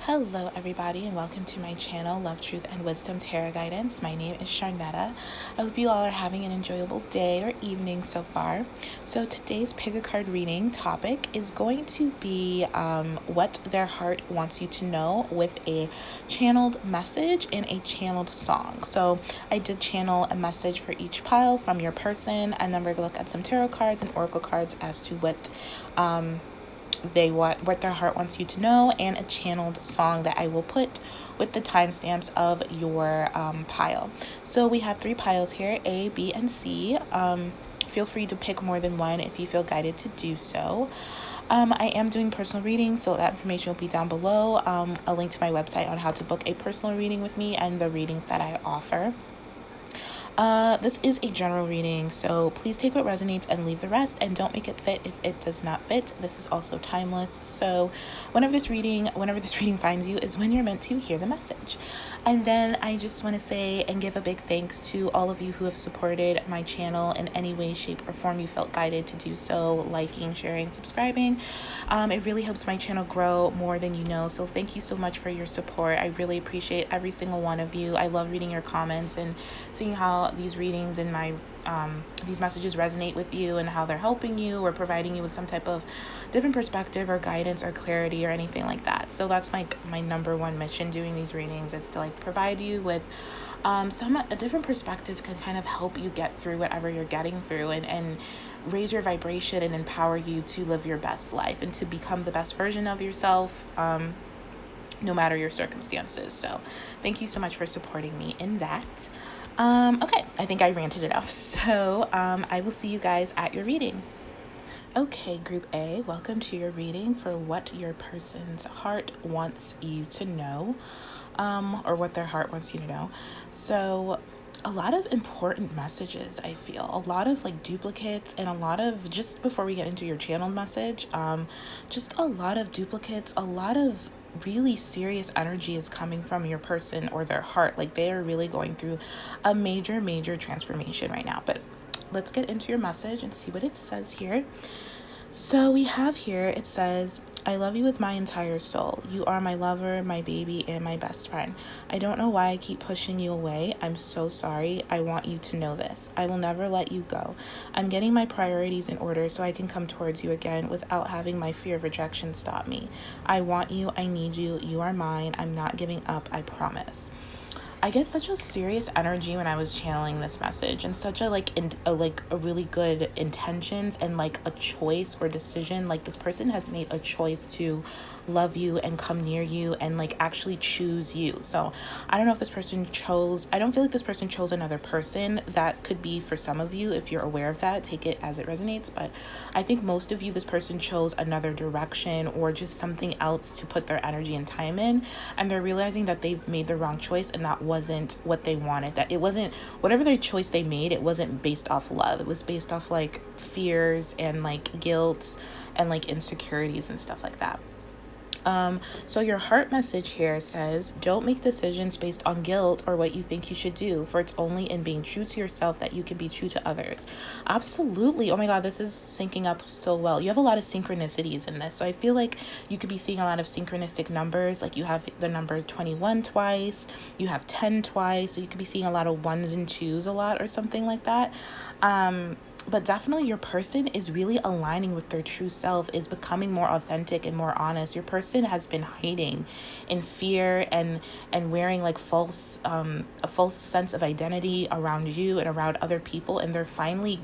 Hello everybody and welcome to my channel, Love, Truth, and Wisdom Tarot Guidance. My name is Sharnetta. I hope you all are having an enjoyable day or evening so far. So today's pick a card reading topic is going to be what their heart wants you to know with a channeled message and a channeled song. So I did channel a message for each pile from your person, and then we're going to look at some tarot cards and oracle cards as to what what their heart wants you to know, and a channeled song that I will put with the timestamps of your pile. So we have 3 piles here, A, B, and C. Feel free to pick more than one if you feel guided to do so. I am doing personal readings, so that information will be down below. A link to my website on how to book a personal reading with me and the readings that I offer. This is a general reading, so please take what resonates and leave the rest, and don't make it fit if it does not fit. This is also timeless, so whenever this reading finds you is when you're meant to hear the message. And then I just want to say and give a big thanks to all of you who have supported my channel in any way, shape, or form you felt guided to do so, liking, sharing, subscribing. It really helps my channel grow more than you know, so thank you so much for your support. I really appreciate every single one of you. I love reading your comments and seeing how these readings and my these messages resonate with you and how they're helping you or providing you with some type of different perspective or guidance or clarity or anything like that. So that's like my number one mission doing these readings, is to like provide you with a different perspective can kind of help you get through whatever you're getting through, and raise your vibration and empower you to live your best life and to become the best version of yourself, no matter your circumstances. So thank you so much for supporting me in that. Okay, I think I ranted enough. So I will see you guys at your reading. Okay, Group A, welcome to your reading for what your person's heart wants you to know, or what their heart wants you to know. So a lot of important messages, I feel. A lot of like duplicates, and a lot of, just before we get into your channeled message, just a lot of duplicates, a lot of really serious energy is coming from your person or their heart. Like they are really going through a major transformation right now. But let's get into your message and see what it says here. So we have here, it says, I love you with my entire soul. You are my lover, my baby, and my best friend. I don't know why I keep pushing you away. I'm so sorry. I want you to know this. I will never let you go. I'm getting my priorities in order so I can come towards you again without having my fear of rejection stop me. I want you. I need you. You are mine. I'm not giving up. I promise. I get such a serious energy when I was channeling this message, and such a a really good intentions and like a choice or decision. Like this person has made a choice to love you and come near you and like actually choose you. So I don't know if this person I don't feel like this person chose another person. That could be for some of you. If you're aware of that, take it as it resonates. But I think most of you, this person chose another direction or just something else to put their energy and time in, and they're realizing that they've made the wrong choice and that wasn't what they wanted. That it wasn't, whatever their choice they made, it wasn't based off love. It was based off like fears and like guilt and like insecurities and stuff like that. So your heart message here says, don't make decisions based on guilt or what you think you should do, for it's only in being true to yourself that you can be true to others. Absolutely. Oh my God, this is syncing up so well. You have a lot of synchronicities in this. So I feel like you could be seeing a lot of synchronistic numbers. Like you have the number 21 twice, you have 10 twice. So you could be seeing a lot of 1s and 2s a lot or something like that. But definitely your person is really aligning with their true self, is becoming more authentic and more honest. Your person has been hiding in fear and wearing like a false sense of identity around you and around other people, and they're finally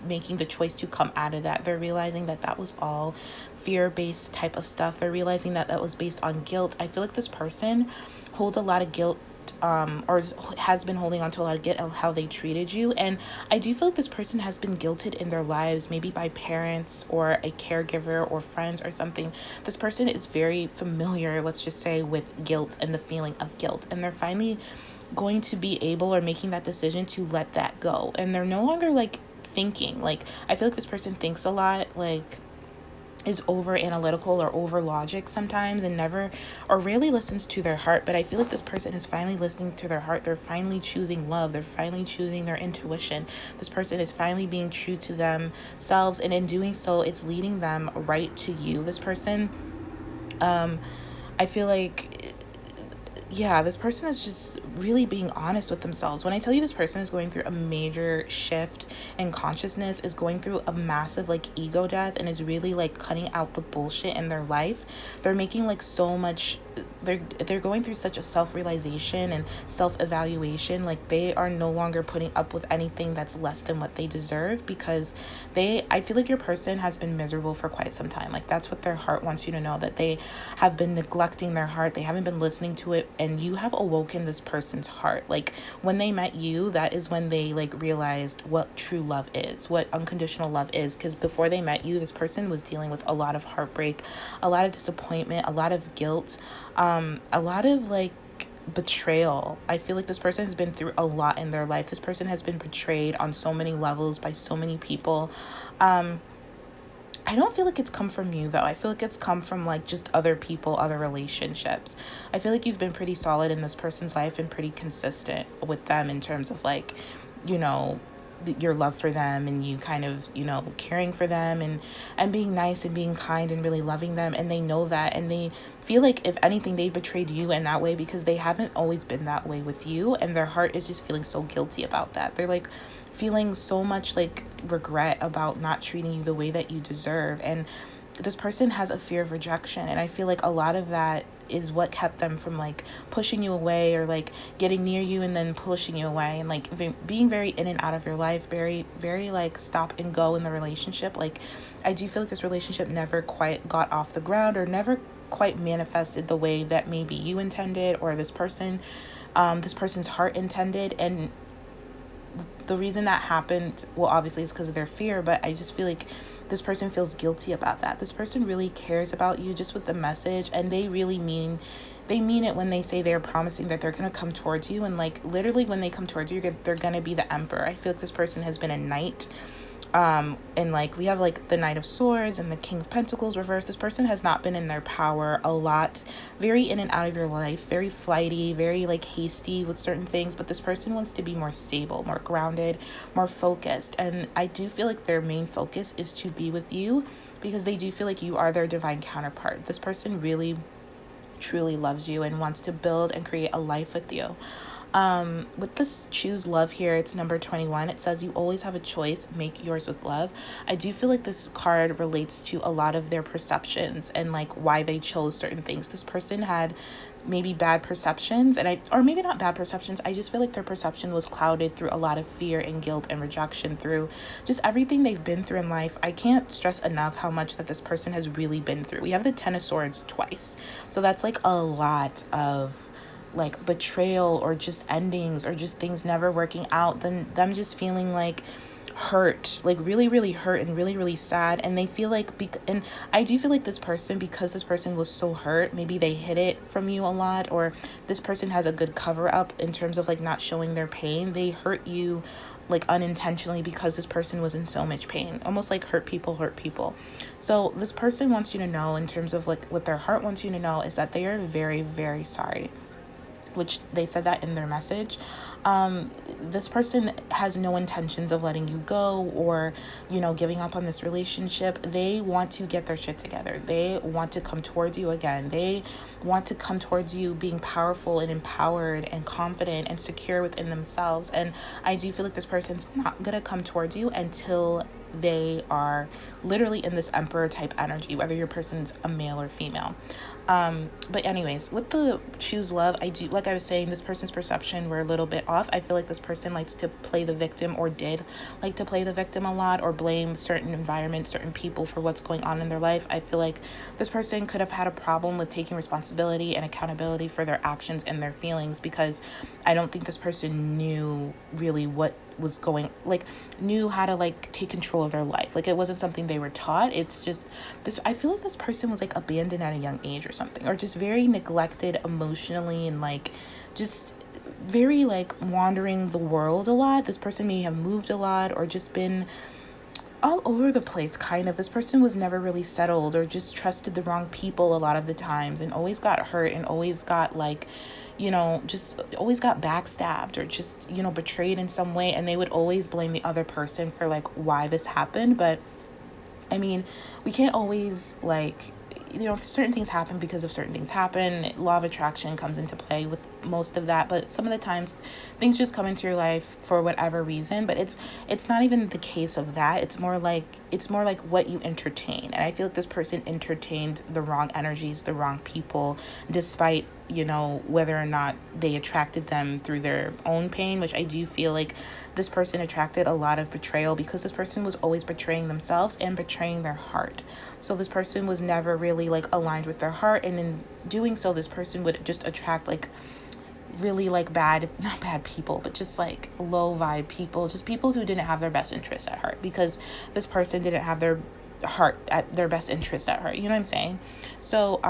making the choice to come out of that. They're realizing that that was all fear-based type of stuff. They're realizing that that was based on guilt. I feel like this person holds a lot of guilt, or has been holding on to a lot of guilt of how they treated you. And I do feel like this person has been guilted in their lives, maybe by parents or a caregiver or friends or something. This person is very familiar, let's just say, with guilt and the feeling of guilt, and they're finally going to be able or making that decision to let that go. And they're no longer like thinking. Like I feel like this person thinks a lot, like is over analytical or over logic sometimes, and never or rarely listens to their heart. But I feel like this person is finally listening to their heart. They're finally choosing love. They're finally choosing their intuition. This person is finally being true to themselves, and in doing so, it's leading them right to you. This person, I feel like yeah, this person is just really being honest with themselves. When I tell you this person is going through a major shift in consciousness, is going through a massive like ego death, and is really like cutting out the bullshit in their life. They're making like so much, they're going through such a self-realization and self-evaluation. Like they are no longer putting up with anything that's less than what they deserve, because I feel like your person has been miserable for quite some time. Like that's what their heart wants you to know, that they have been neglecting their heart. They haven't been listening to it, and you have awoken this person's heart. Like when they met you, that is when they like realized what true love is, what unconditional love is. Because before they met you, this person was dealing with a lot of heartbreak, a lot of disappointment, a lot of guilt, a lot of like betrayal. I feel like this person has been through a lot in their life. This person has been betrayed on so many levels by so many people. I don't feel like it's come from you though. I feel like it's come from like just other people, other relationships. I feel like you've been pretty solid in this person's life and pretty consistent with them in terms of like, you know, your love for them, and you kind of, you know, caring for them, and being nice and being kind and really loving them. And they know that, and they feel like if anything they betrayed you in that way, because they haven't always been that way with you, and their heart is just feeling so guilty about that. They're like feeling so much like regret about not treating you the way that you deserve. And this person has a fear of rejection, and I feel like a lot of that is what kept them from like pushing you away, or like getting near you and then pushing you away, and like being very in and out of your life, very very like stop and go in the relationship. Like I do feel like this relationship never quite got off the ground, or never quite manifested the way that maybe you intended, or this person's heart intended. And the reason that happened, well, obviously is because of their fear, but I just feel like this person feels guilty about that. This person really cares about you just with the message, and they mean it when they say they're promising that they're going to come towards you. And like literally when they come towards you, they're going to be the emperor. I feel like this person has been a knight. And like we have like the Knight of Swords and the King of Pentacles reversed. This person has not been in their power a lot, very in and out of your life, very flighty, very like hasty with certain things. But this person wants to be more stable, more grounded, more focused. And I do feel like their main focus is to be with you, because they do feel like you are their divine counterpart. This person really truly loves you and wants to build and create a life with you. With this choose love here, it's number 21. It says you always have a choice, make yours with love. I do feel like this card relates to a lot of their perceptions and like why they chose certain things. This person had maybe bad perceptions, or maybe not bad perceptions. I just feel like their perception was clouded through a lot of fear and guilt and rejection, through just everything they've been through in life. I can't stress enough how much that this person has really been through. We have the Ten of Swords twice, so that's like a lot of like betrayal, or just endings, or just things never working out, then them just feeling like hurt, like really really hurt and really really sad. And they feel like and I do feel like this person, because this person was so hurt, maybe they hid it from you a lot, or this person has a good cover up in terms of like not showing their pain. They hurt you like unintentionally, because this person was in so much pain, almost like hurt people. So this person wants you to know, in terms of like what their heart wants you to know, is that they are very very sorry, which they said that in their message. This person has no intentions of letting you go, or, you know, giving up on this relationship. They want to get their shit together. They want to come towards you again. They want to come towards you being powerful and empowered and confident and secure within themselves. And I do feel like this person's not gonna come towards you until they are literally in this emperor type energy, whether your person's a male or female. But anyways, with the choose love, I do, like I was saying, this person's perception were a little bit off. I feel like this person likes to play the victim, or did like to play the victim a lot, or blame certain environments, certain people for what's going on in their life. I feel like this person could have had a problem with taking responsibility and accountability for their actions and their feelings, because I don't think this person knew really what was going, like knew how to like take control of their life. Like it wasn't something they were taught. It's just this, I feel like this person was like abandoned at a young age or something, or just very neglected emotionally, and like just very like wandering the world a lot. This person may have moved a lot, or just been all over the place kind of. This person was never really settled, or just trusted the wrong people a lot of the times, and always got hurt, and always got like, you know, just always got backstabbed, or just, you know, betrayed in some way. And they would always blame the other person for like why this happened. But I mean, we can't always like, certain things happen because of certain things happen. Law of attraction comes into play with most of that, but some of the times things just come into your life for whatever reason. But it's not even the case of that. It's more like what you entertain. And I feel like this person entertained the wrong energies, the wrong people, despite, whether or not they attracted them through their own pain, which I do feel like this person attracted a lot of betrayal, because this person was always betraying themselves and betraying their heart. So this person was never really like aligned with their heart, and in doing so, this person would just attract like really like not bad people, but just like low vibe people, just people who didn't have their best interests at heart, because this person didn't have their best interest at heart. You know what I'm saying? So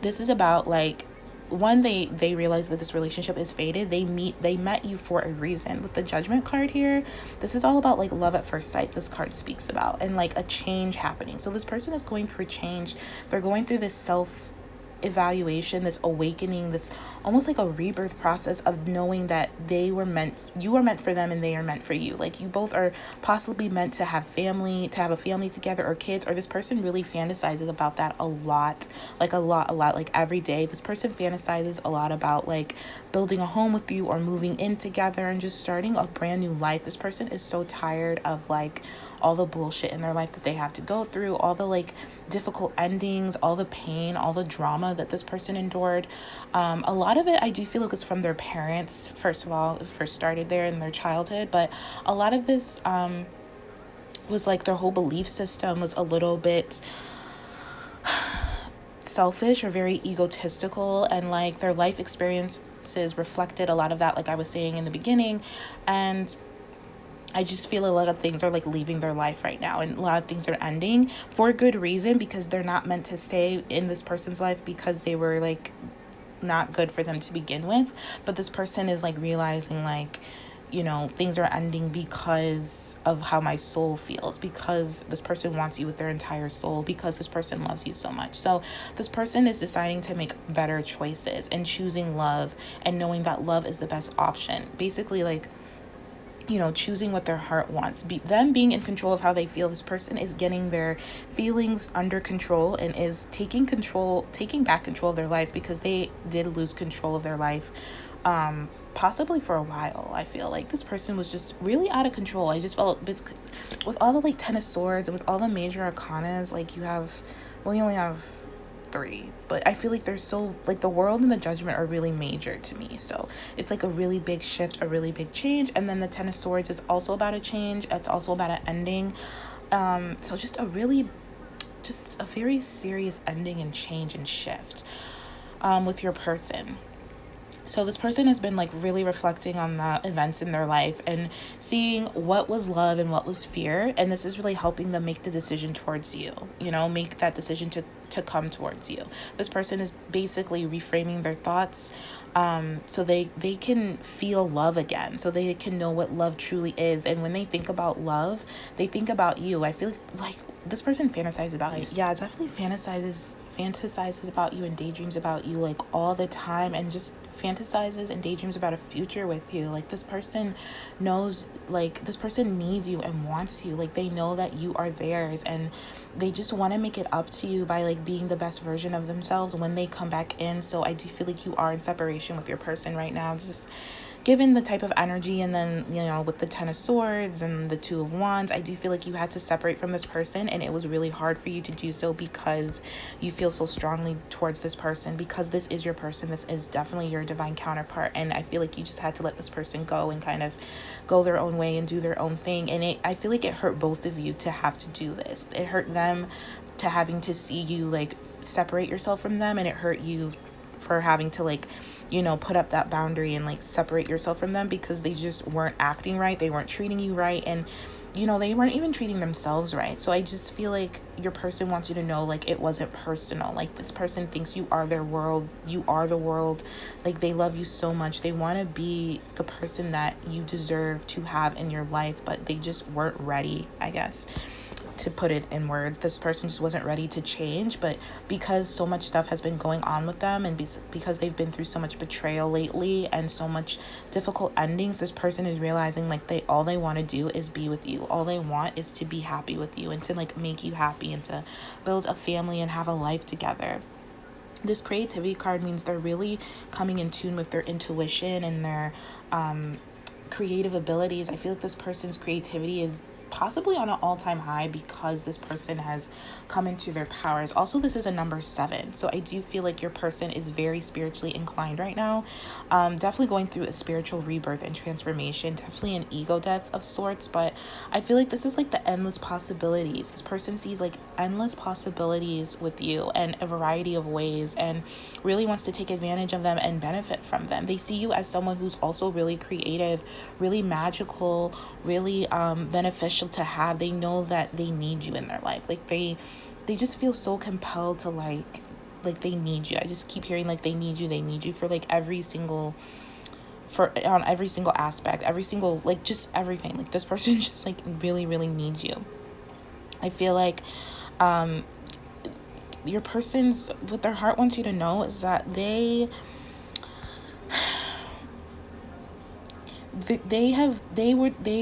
this is about like, one, they realize that this relationship is fated. They met you for a reason. With the Judgment card here, this is all about like love at first sight, this card speaks about, and like a change happening. So this person is going through change. They're going through this self evaluation, this awakening, this almost like a rebirth process of knowing that you are meant for them and they are meant for you. Like, you both are possibly meant to have a family together, or kids, or this person really fantasizes about that a lot, like every day. This person fantasizes a lot about like building a home with you, or moving in together and just starting a brand new life. This person is so tired of like all the bullshit in their life that they have to go through, all the like difficult endings, all the pain, all the drama that this person endured. A lot of it I do feel like is from their parents. First of all, it first started there in their childhood, but a lot of this was like their whole belief system was a little bit selfish or very egotistical, and like their life experiences reflected a lot of that, like I was saying in the beginning. And I just feel a lot of things are like leaving their life right now, and a lot of things are ending for a good reason, because they're not meant to stay in this person's life because they were like not good for them to begin with. But this person is like realizing like, things are ending because of how my soul feels, because this person wants you with their entire soul, because this person loves you so much. So this person is deciding to make better choices and choosing love, and knowing that love is the best option. Basically, like, choosing what their heart wants, them being in control of how they feel. This person is getting their feelings under control and is taking back control of their life, because they did lose control of their life, possibly for a while. I feel like this person was just really out of control. I just felt with all the like Ten of Swords and with all the major arcanas, like you only have 3, but I feel like there's so like the World and the Judgment are really major to me. So it's like a really big shift, a really big change. And then the Ten of Swords is also about a change. It's also about an ending. So just a very serious ending and change and shift with your person. So this person has been like really reflecting on the events in their life and seeing what was love and what was fear. And this is really helping them make the decision towards you, make that decision to come towards you. This person is basically reframing their thoughts so they can feel love again, so they can know what love truly is. And when they think about love, they think about you. I feel like this person fantasizes about you. Yeah, definitely fantasizes about you and daydreams about you like all the time, and just fantasizes and daydreams about a future with you. Like this person knows, like this person needs you and wants you. Like they know that you are theirs, and they just want to make it up to you by like being the best version of themselves when they come back in. So I do feel like you are in separation with your person right now, just given the type of energy. And then, with the Ten of Swords and the Two of Wands, I do feel like you had to separate from this person, and it was really hard for you to do so, because you feel so strongly towards this person, because this is your person. This is definitely your divine counterpart. And I feel like you just had to let this person go and kind of go their own way and do their own thing. And I feel like it hurt both of you to have to do this. It hurt them to having to see you like separate yourself from them, and it hurt you for having to like put up that boundary and like separate yourself from them, because they just weren't acting right, they weren't treating you right, and they weren't even treating themselves right. So I just feel like your person wants you to know like it wasn't personal. Like this person thinks you are their world, you are the world. Like they love you so much, they want to be the person that you deserve to have in your life, but they just weren't ready, I guess, to put it in words. This person just wasn't ready to change, but because so much stuff has been going on with them, and because they've been through so much betrayal lately and so much difficult endings, this person is realizing like all they want to do is be with you. All they want is to be happy with you and to like make you happy and to build a family and have a life together. This creativity card means they're really coming in tune with their intuition and their creative abilities. I feel like this person's creativity is possibly on an all-time high because this person has come into their powers. Also, this is a number 7, so I do feel like your person is very spiritually inclined right now. Definitely going through a spiritual rebirth and transformation, definitely an ego death of sorts, but I feel like this is like the endless possibilities. This person sees like endless possibilities with you in a variety of ways and really wants to take advantage of them and benefit from them. They see you as someone who's also really creative, really magical, really beneficial to have. They know that they need you in their life. Like they just feel so compelled to like they need you. I just keep hearing like they need you for like every single on every single aspect, every single like just everything. Like this person just like really needs you. I feel like your person's what their heart wants you to know is that they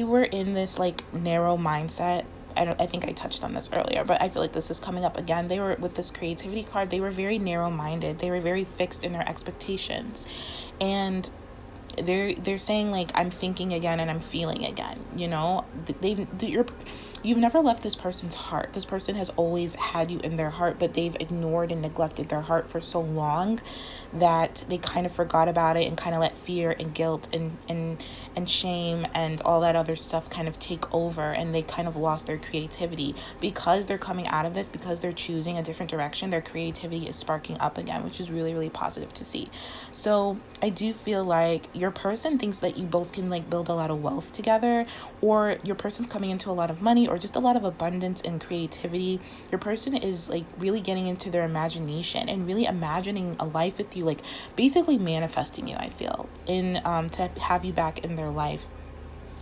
were in this like narrow mindset. I think I touched on this earlier, but I feel like this is coming up again. They were with this creativity card. They were very narrow-minded. They were very fixed in their expectations, and they're saying like I'm thinking again and I'm feeling again. You know, you've never left this person's heart. This person has always had you in their heart, but they've ignored and neglected their heart for so long that they kind of forgot about it and kind of let fear and guilt and shame and all that other stuff kind of take over, and they kind of lost their creativity. Because they're coming out of this, because they're choosing a different direction, their creativity is sparking up again, which is really positive to see. So I do feel like your person thinks that you both can like build a lot of wealth together, or your person's coming into a lot of money or just a lot of abundance and creativity. Your person is like really getting into their imagination and really imagining a life with you, like basically manifesting you, I feel, in to have you back in their life.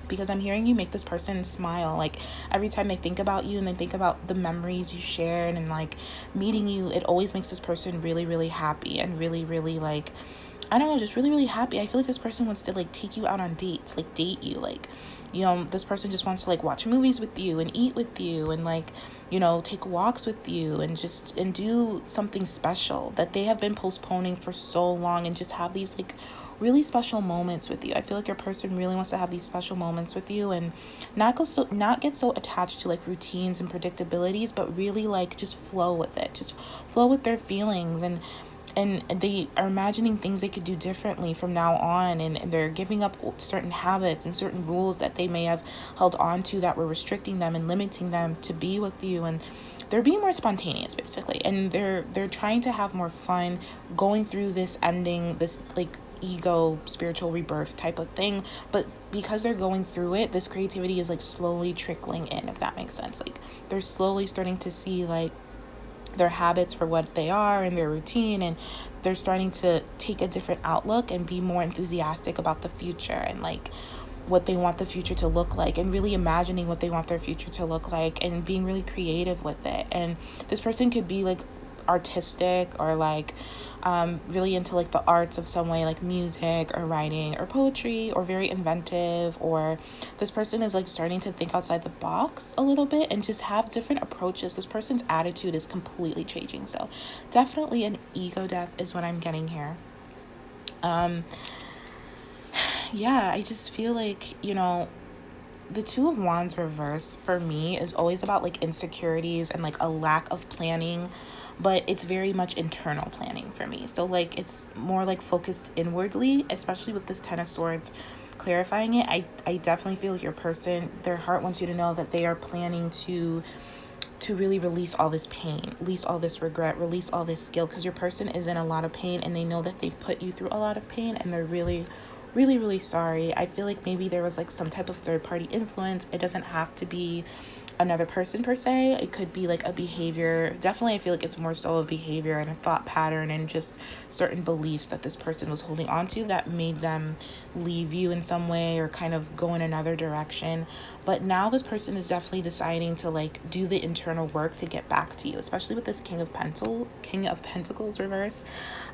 Because I'm hearing you make this person smile. Like every time they think about you and they think about the memories you shared and like meeting you, it always makes this person really happy and really like, I don't know, just really happy. I feel like this person wants to like take you out on dates, like date you, like, you know, this person just wants to like watch movies with you and eat with you and like, you know, take walks with you and do something special that they have been postponing for so long, and just have these like really special moments with you. I feel like your person really wants to have these special moments with you and not get so attached to like routines and predictabilities, but really like just flow with it, just flow with their feelings, and they are imagining things they could do differently from now on, and they're giving up certain habits and certain rules that they may have held on to that were restricting them and limiting them to be with you, and they're being more spontaneous basically, and they're trying to have more fun going through this ending, this like ego spiritual rebirth type of thing. But because they're going through it, this creativity is like slowly trickling in, if that makes sense. Like they're slowly starting to see like their habits for what they are and their routine, and they're starting to take a different outlook and be more enthusiastic about the future and like what they want the future to look like, and really imagining what they want their future to look like and being really creative with it. And this person could be like artistic or like really into like the arts of some way, like music or writing or poetry, or very inventive, or this person is like starting to think outside the box a little bit and just have different approaches. This person's attitude is completely changing. So definitely an ego death is what I'm getting here. Yeah, I just feel like, you know, the Two of Wands reverse for me is always about like insecurities and like a lack of planning, but it's very much internal planning for me. So like it's more like focused inwardly, especially with this Ten of Swords clarifying it. I definitely feel like your person, their heart wants you to know that they are planning to really release all this pain, release all this regret, release all this guilt, because your person is in a lot of pain and they know that they've put you through a lot of pain and they're really sorry. I feel like maybe there was like some type of third party influence. It doesn't have to be another person per se. It could be like a behavior. Definitely, I feel like it's more so a behavior and a thought pattern and just certain beliefs that this person was holding on to that made them leave you in some way or kind of go in another direction. But now this person is definitely deciding to like do the internal work to get back to you, especially with this King of Pentacles reverse,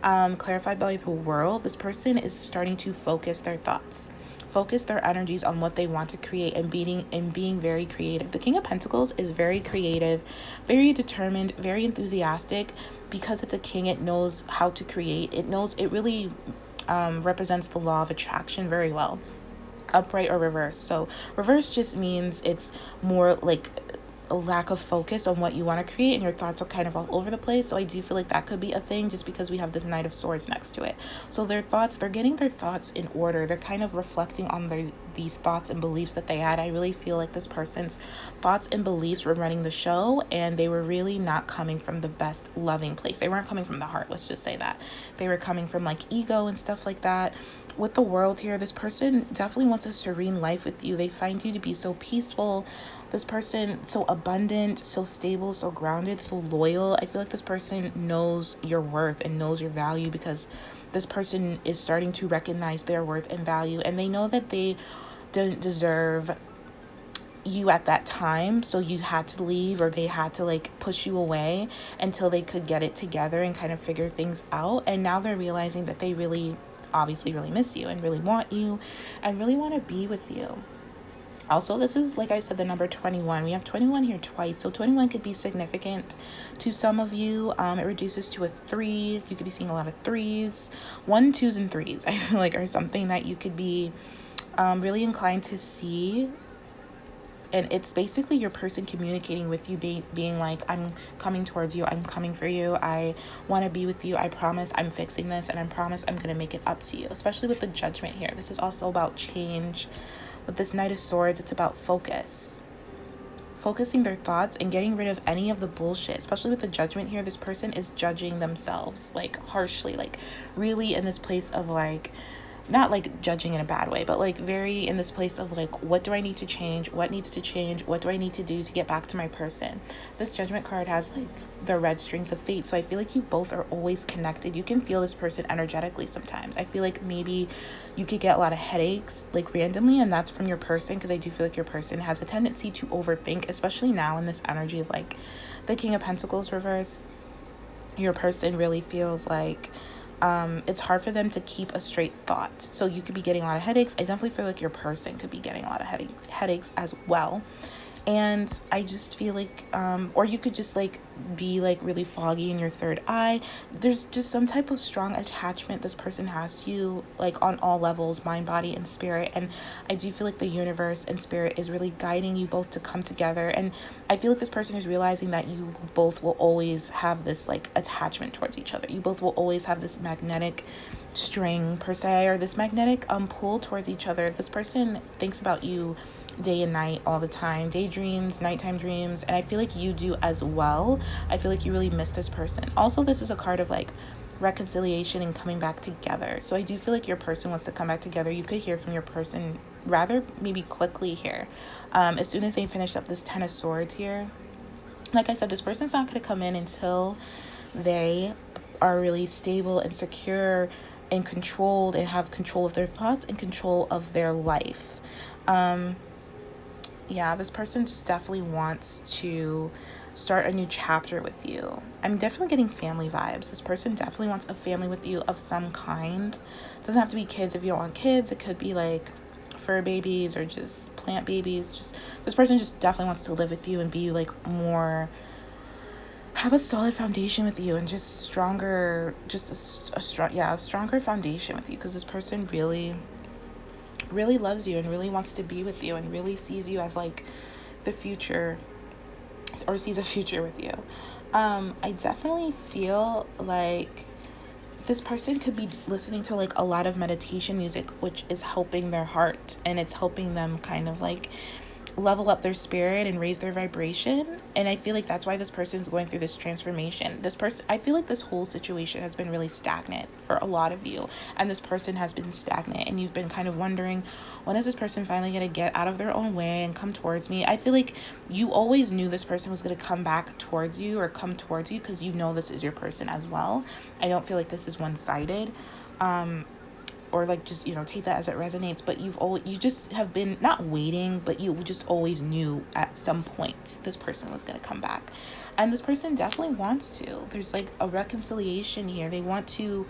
clarified by the World. This person is starting to focus their thoughts, focus their energies on what they want to create, and being very creative. The King of Pentacles is very creative, very determined, very enthusiastic. Because it's a king, it knows how to create. It really represents the law of attraction very well, upright or reverse. So reverse just means it's more like a lack of focus on what you want to create, and your thoughts are kind of all over the place. So I do feel like that could be a thing, just because we have this Knight of Swords next to it. So they're getting their thoughts in order. They're kind of reflecting on these thoughts and beliefs that they had. I really feel like this person's thoughts and beliefs were running the show, and they were really not coming from the best loving place. They weren't coming from the heart, let's just say that. They were coming from like ego and stuff like that. With the World here, this person definitely wants a serene life with you. They find you to be so peaceful. This person so abundant, so stable, so grounded, so loyal. I feel like this person knows your worth and knows your value, because this person is starting to recognize their worth and value, and they know that they don't deserve you at that time, so you had to leave, or they had to like push you away until they could get it together and kind of figure things out. And now they're realizing that they really obviously really miss you and really want you and really want to be with you. Also, this is, like I said, the number 21. We have 21 here twice. So 21 could be significant to some of you. It reduces to a 3. You could be seeing a lot of 3s. 1, 2s, and 3s, I feel like, are something that you could be really inclined to see. And it's basically your person communicating with you, being like, I'm coming towards you. I'm coming for you. I want to be with you. I promise I'm fixing this. And I promise I'm going to make it up to you. Especially with the Judgment here. This is also about change. With this Knight of Swords, it's about focus. Focusing their thoughts and getting rid of any of the bullshit. Especially with the Judgment here, this person is judging themselves, like, harshly. Like, really in this place of, like, not like judging in a bad way, but like very in this place of like, what do I need to change? What needs to change? What do I need to do to get back to my person? This Judgment card has like the red strings of fate. So I feel like you both are always connected. You can feel this person energetically sometimes. I feel like maybe you could get a lot of headaches like randomly, and that's from your person, because I do feel like your person has a tendency to overthink, especially now in this energy of like the King of Pentacles reverse. Your person really feels like it's hard for them to keep a straight thought. So you could be getting a lot of headaches. I definitely feel like your person could be getting a lot of headaches as well. And I just feel like, or you could just like be like really foggy in your third eye. There's just some type of strong attachment this person has to you, like on all levels, mind, body, and spirit. And I do feel like the universe and spirit is really guiding you both to come together. And I feel like this person is realizing that you both will always have this like attachment towards each other. You both will always have this magnetic string per se, or this magnetic pull towards each other. This person thinks about you day and night all the time, daydreams, nighttime dreams, and I feel like you do as well. I feel like you really miss this person. Also, this is a card of like reconciliation and coming back together. So I do feel like your person wants to come back together. You could hear from your person rather maybe quickly here, as soon as they finish up this 10 of Swords here. Like I said, this person's not going to come in until they are really stable and secure and controlled and have control of their thoughts and control of their life. Yeah, this person just definitely wants to start a new chapter with you. I'm definitely getting family vibes. This person definitely wants a family with you of some kind. It doesn't have to be kids if you don't want kids. It could be like fur babies or just plant babies. Just this person just definitely wants to live with you and be like more, have a solid foundation with you, and just stronger, just a stronger foundation with you, because this person really loves you and really wants to be with you and really sees you as like the future, or sees a future with you. I definitely feel like this person could be listening to like a lot of meditation music, which is helping their heart, and it's helping them kind of like level up their spirit and raise their vibration. And I feel like that's why this person is going through this transformation. This person, I feel like this whole situation has been really stagnant for a lot of you, and this person has been stagnant, and you've been kind of wondering, when is this person finally going to get out of their own way and come towards me? I feel like you always knew this person was going to come back towards you or come towards you, because you know this is your person as well. I don't feel like this is one-sided. Or like, just, you know, take that as it resonates. But you just have been not waiting, but you just always knew at some point this person was going to come back. And this person definitely wants to. There's like a reconciliation here. They want to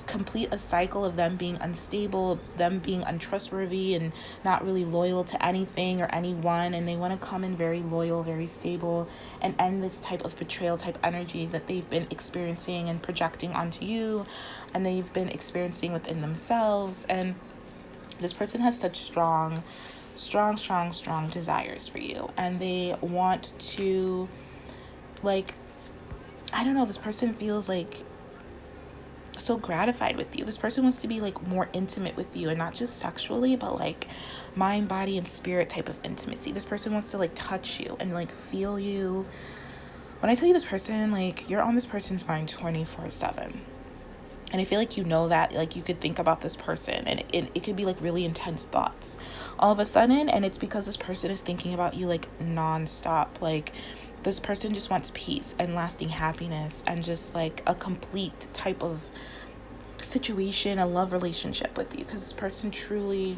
complete a cycle of them being unstable, them being untrustworthy and not really loyal to anything or anyone. And they want to come in very loyal, very stable, and end this type of betrayal type energy that they've been experiencing and projecting onto you, and they've been experiencing within themselves. And this person has such strong desires for you, and they want to, like, I don't know, this person feels like so gratified with you. This person wants to be like more intimate with you, and not just sexually, but like mind, body, and spirit type of intimacy. This person wants to like touch you and like feel you. When I tell you this person, like, you're on this person's mind 24/7. And I feel like you know that, like, you could think about this person, and it could be like really intense thoughts all of a sudden, and it's because this person is thinking about you like nonstop. Like, this person just wants peace and lasting happiness and just like a complete type of situation, a love relationship with you, because this person truly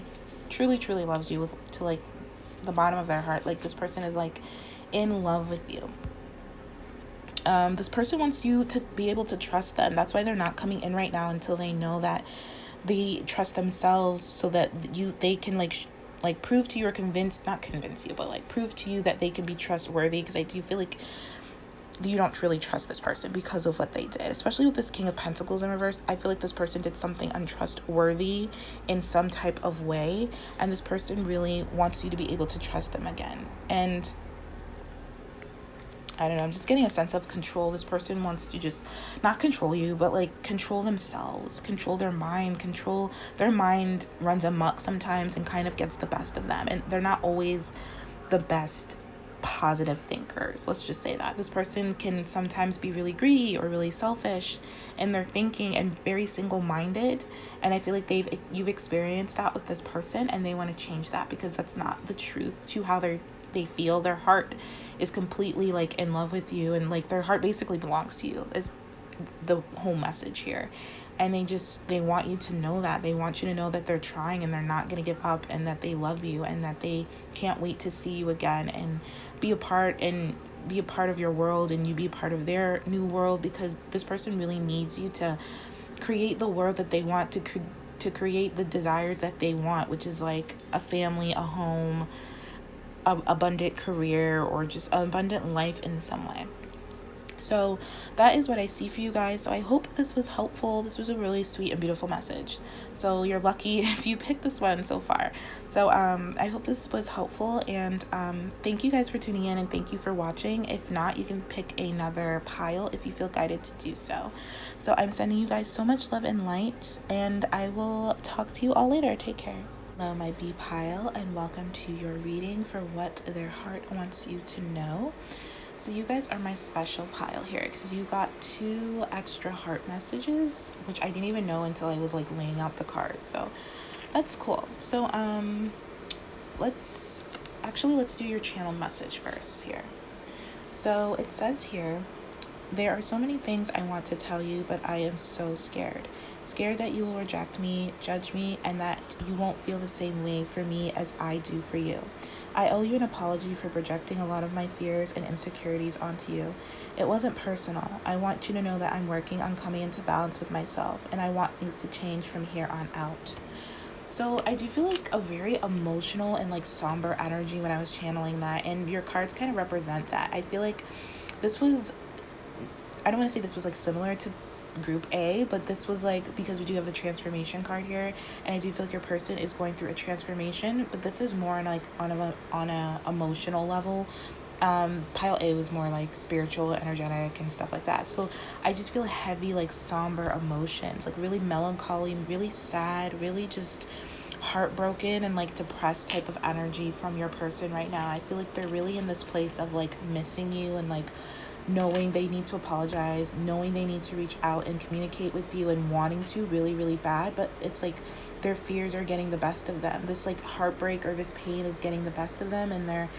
loves you to like the bottom of their heart. Like, this person is like in love with you. This person wants you to be able to trust them. That's why they're not coming in right now until they know that they trust themselves, so that they can like prove to you, or not convince you, but like prove to you that they can be trustworthy. Because I do feel like you don't truly trust this person because of what they did, especially with this King of Pentacles in reverse. I feel like this person did something untrustworthy in some type of way, and this person really wants you to be able to trust them again. And I don't know, I'm just getting a sense of control. This person wants to just not control you, but like control themselves, control their mind, runs amok sometimes and kind of gets the best of them. And they're not always the best positive thinkers. Let's just say that. This person can sometimes be really greedy or really selfish in their thinking, and very single-minded. And I feel like you've experienced that with this person, and they want to change that, because that's not the truth to how they feel. Their heart is completely like in love with you, and like their heart basically belongs to you is the whole message here. And they want you to know that. They want you to know that they're trying and they're not going to give up, and that they love you, and that they can't wait to see you again and be a part of your world, and you be a part of their new world, because this person really needs you to create the world that they want, to create the desires that they want, which is like a family, a home, abundant career, or just an abundant life in some way. So that is what I see for you guys. So I hope this was helpful. This was a really sweet and beautiful message. So you're lucky if you picked this one so far. So I hope this was helpful, and thank you guys for tuning in, and thank you for watching. If not, you can pick another pile if you feel guided to do so. So I'm sending you guys so much love and light, and I will talk to you all later. Take care. Hello, my B pile, and welcome to your reading for what their heart wants you to know. So you guys are my special pile here, because you got 2 extra heart messages, which I didn't even know until I was like laying out the cards. So that's cool. So let's do your channel message first here. So it says here, there are so many things I want to tell you, but I am so scared. Scared that you will reject me, judge me, and that you won't feel the same way for me as I do for you. I owe you an apology for projecting a lot of my fears and insecurities onto you. It wasn't personal. I want you to know that I'm working on coming into balance with myself, and I want things to change from here on out. So I do feel like a very emotional and like somber energy when I was channeling that, and your cards kind of represent that. I feel like this was, I don't want to say this was like similar to group A, but this was like, because we do have the transformation card here, and I do feel like your person is going through a transformation, but this is more like on a emotional level. Pile A was more like spiritual, energetic, and stuff like that. So I just feel heavy, like somber emotions, like really melancholy, really sad, really just heartbroken and like depressed type of energy from your person right now. I feel like they're really in this place of like missing you and like knowing they need to apologize, knowing they need to reach out and communicate with you and wanting to really, really bad, but it's like their fears are getting the best of them. This like heartbreak or this pain is getting the best of them, and they're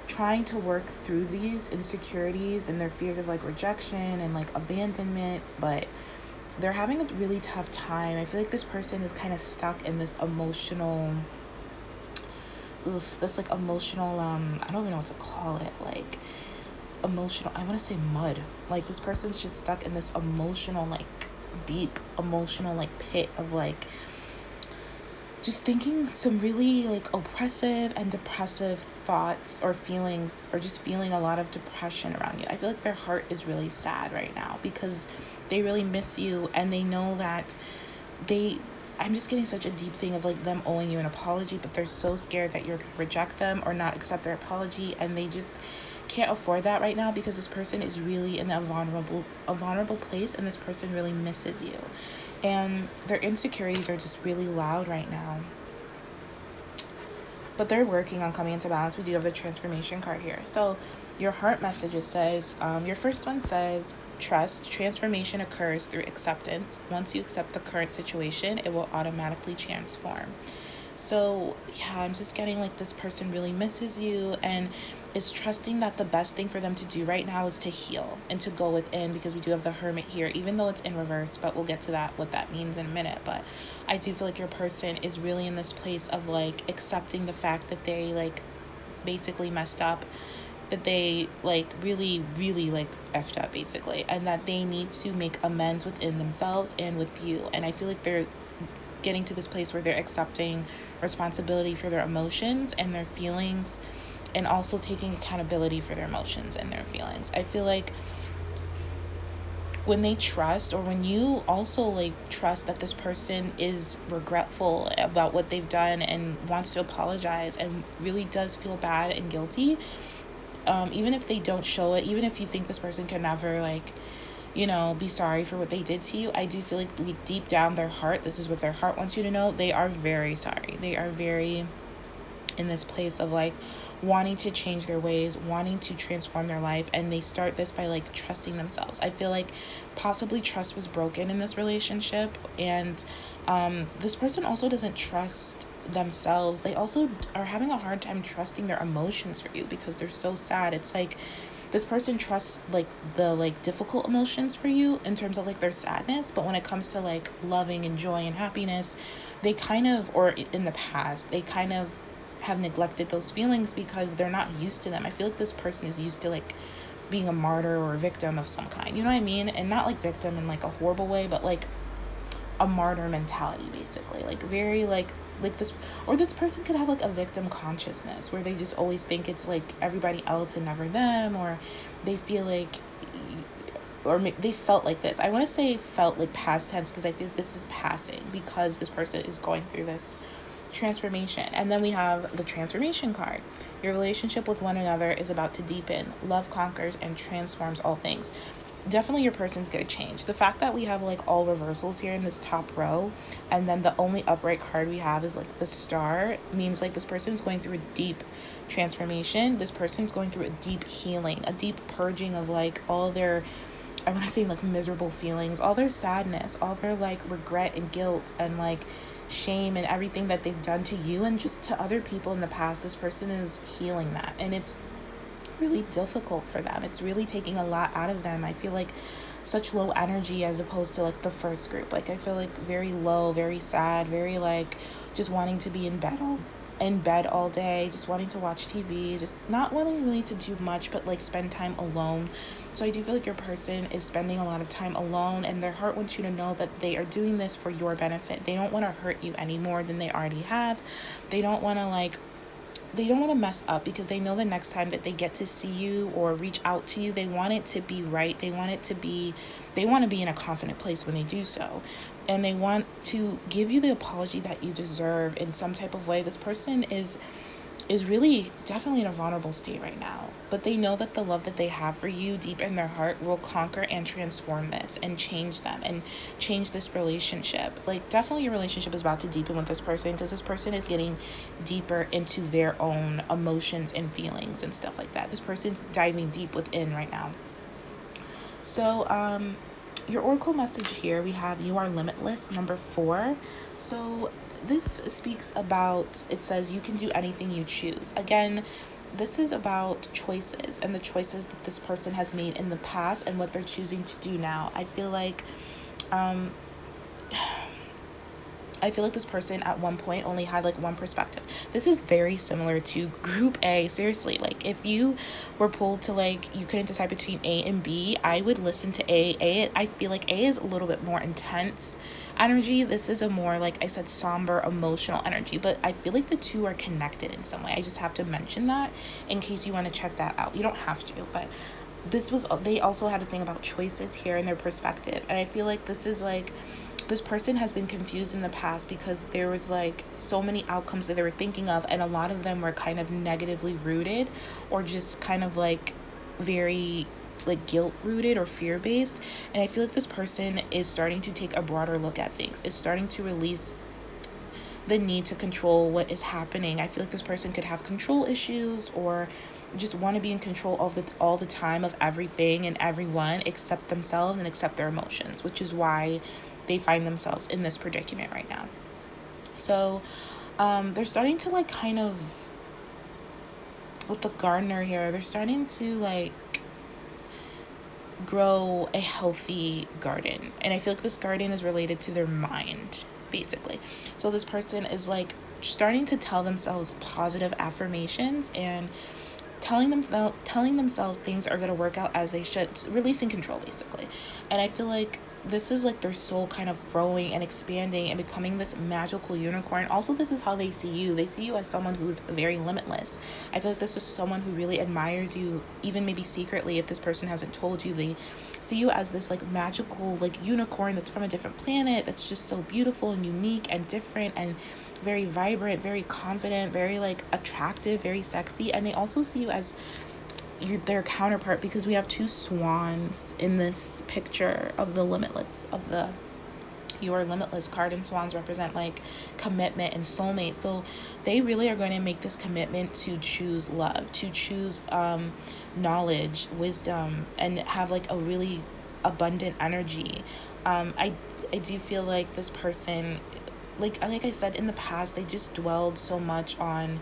trying to work through these insecurities and their fears of like rejection and like abandonment, but they're having a really tough time. I feel like this person is kind of stuck in this emotional this like emotional I don't even know what to call it, like emotional, I want to say mud. Like this person's just stuck in this emotional, like deep emotional like pit of like just thinking some really like oppressive and depressive thoughts or feelings, or just feeling a lot of depression around you. I feel like their heart is really sad right now because they really miss you, and they know that I'm just getting such a deep thing of like them owing you an apology, but they're so scared that you're going to reject them or not accept their apology, and they just can't afford that right now because this person is really in a vulnerable place, and this person really misses you, and their insecurities are just really loud right now, but they're working on coming into balance. We do have the transformation card here. So your heart messages says, your first one says, trust. Transformation occurs through acceptance. Once you accept the current situation, it will automatically transform. So yeah, I'm just getting like this person really misses you and is trusting that the best thing for them to do right now is to heal and to go within, because we do have the Hermit here, even though it's in reverse, but we'll get to that, what that means in a minute. But I do feel like your person is really in this place of like accepting the fact that they like basically messed up, that they like really, really like effed up basically, and that they need to make amends within themselves and with you. And I feel like they're getting to this place where they're accepting responsibility for their emotions and their feelings, and also taking accountability for their emotions and their feelings. I feel like when they trust, or when you also like trust that this person is regretful about what they've done and wants to apologize and really does feel bad and guilty, even if they don't show it, even if you think this person can never like, you know, be sorry for what they did to you, I do feel like deep down their heart, this is what their heart wants you to know, they are very sorry. They are very in this place of like wanting to change their ways, wanting to transform their life, and they start this by like trusting themselves. I feel like possibly trust was broken in this relationship, and this person also doesn't trust themselves. They also are having a hard time trusting their emotions for you because they're so sad. It's like this person trusts like the like difficult emotions for you in terms of like their sadness, but when it comes to like loving and joy and happiness, they kind of, or in the past, they kind of have neglected those feelings because they're not used to them. I feel like this person is used to like being a martyr or a victim of some kind, you know what I mean? And not like victim in like a horrible way, but like a martyr mentality basically, like very like this, or this person could have like a victim consciousness where they just always think it's like everybody else and never them, or they feel like, or they felt like this. I want to say felt like past tense because I feel like this is passing because this person is going through this transformation. And then we have the transformation card. Your relationship with one another is about to deepen. Love conquers and transforms all things. Definitely your person's gonna change. The fact that we have like all reversals here in this top row, and then the only upright card we have is like the star, means like this person's going through a deep transformation. This person's going through a deep healing, a deep purging of like all their, I want to say like miserable feelings, all their sadness, all their like regret and guilt and like shame and everything that they've done to you and just to other people in the past. This person is healing that, and it's really difficult for them. It's really taking a lot out of them. I feel like such low energy as opposed to like the first group. Like I feel like very low, very sad, very like just wanting to be in bed all day, just wanting to watch TV, just not wanting really to do much but like spend time alone. So I do feel like your person is spending a lot of time alone, and their heart wants you to know that they are doing this for your benefit. They don't want to hurt you any more than they already have. They don't want to mess up, because they know the next time that they get to see you or reach out to you, they want it to be right. They want to be in a confident place when they do so. And they want to give you the apology that you deserve in some type of way. This person is is really definitely in a vulnerable state right now. But they know that the love that they have for you deep in their heart will conquer and transform this and change them and change this relationship. Like, definitely your relationship is about to deepen with this person, because this person is getting deeper into their own emotions and feelings and stuff like that. This person's diving deep within right now. So, your oracle message here, we have you are limitless, number 4. So this speaks about, it says you can do anything you choose. Again, this is about choices and the choices that this person has made in the past and what they're choosing to do now. I feel like this person at one point only had like one perspective. This is very similar to group A. Seriously, like if you were pulled to like you couldn't decide between A and B, I would listen to A. I feel like A is a little bit more intense energy. This is a more, like I said, somber, emotional energy, but I feel like the two are connected in some way. I just have to mention that in case you want to check that out. You don't have to, but they also had a thing about choices here in their perspective. And I feel like this is like, this person has been confused in the past because there was like so many outcomes that they were thinking of, and a lot of them were kind of negatively rooted or just kind of like very like guilt rooted or fear based. And I feel like this person is starting to take a broader look at things. It's starting to release the need to control what is happening. I feel like this person could have control issues or just want to be in control of all the time of everything and everyone except themselves and except their emotions, which is why they find themselves in this predicament right now. So they're starting to like kind of, with the gardener here, they're starting to like grow a healthy garden. And I feel like this garden is related to their mind, basically. So this person is like starting to tell themselves positive affirmations and telling themselves things are going to work out as they should, releasing control, basically. And I feel like this is like their soul kind of growing and expanding and becoming this magical unicorn. Also, this is how they see you. They see you as someone who's very limitless. I feel like this is someone who really admires you, even maybe secretly if this person hasn't told you. They see you as this like magical like unicorn that's from a different planet, that's just so beautiful and unique and different and very vibrant, very confident, very like attractive, very sexy. And they also see you as their counterpart, because we have 2 swans in this picture of the limitless, of the your limitless card, and swans represent like commitment and soulmate. So they really are going to make this commitment to choose love, to choose knowledge, wisdom, and have like a really abundant energy. I do feel like this person, like I said, in the past they just dwelled so much on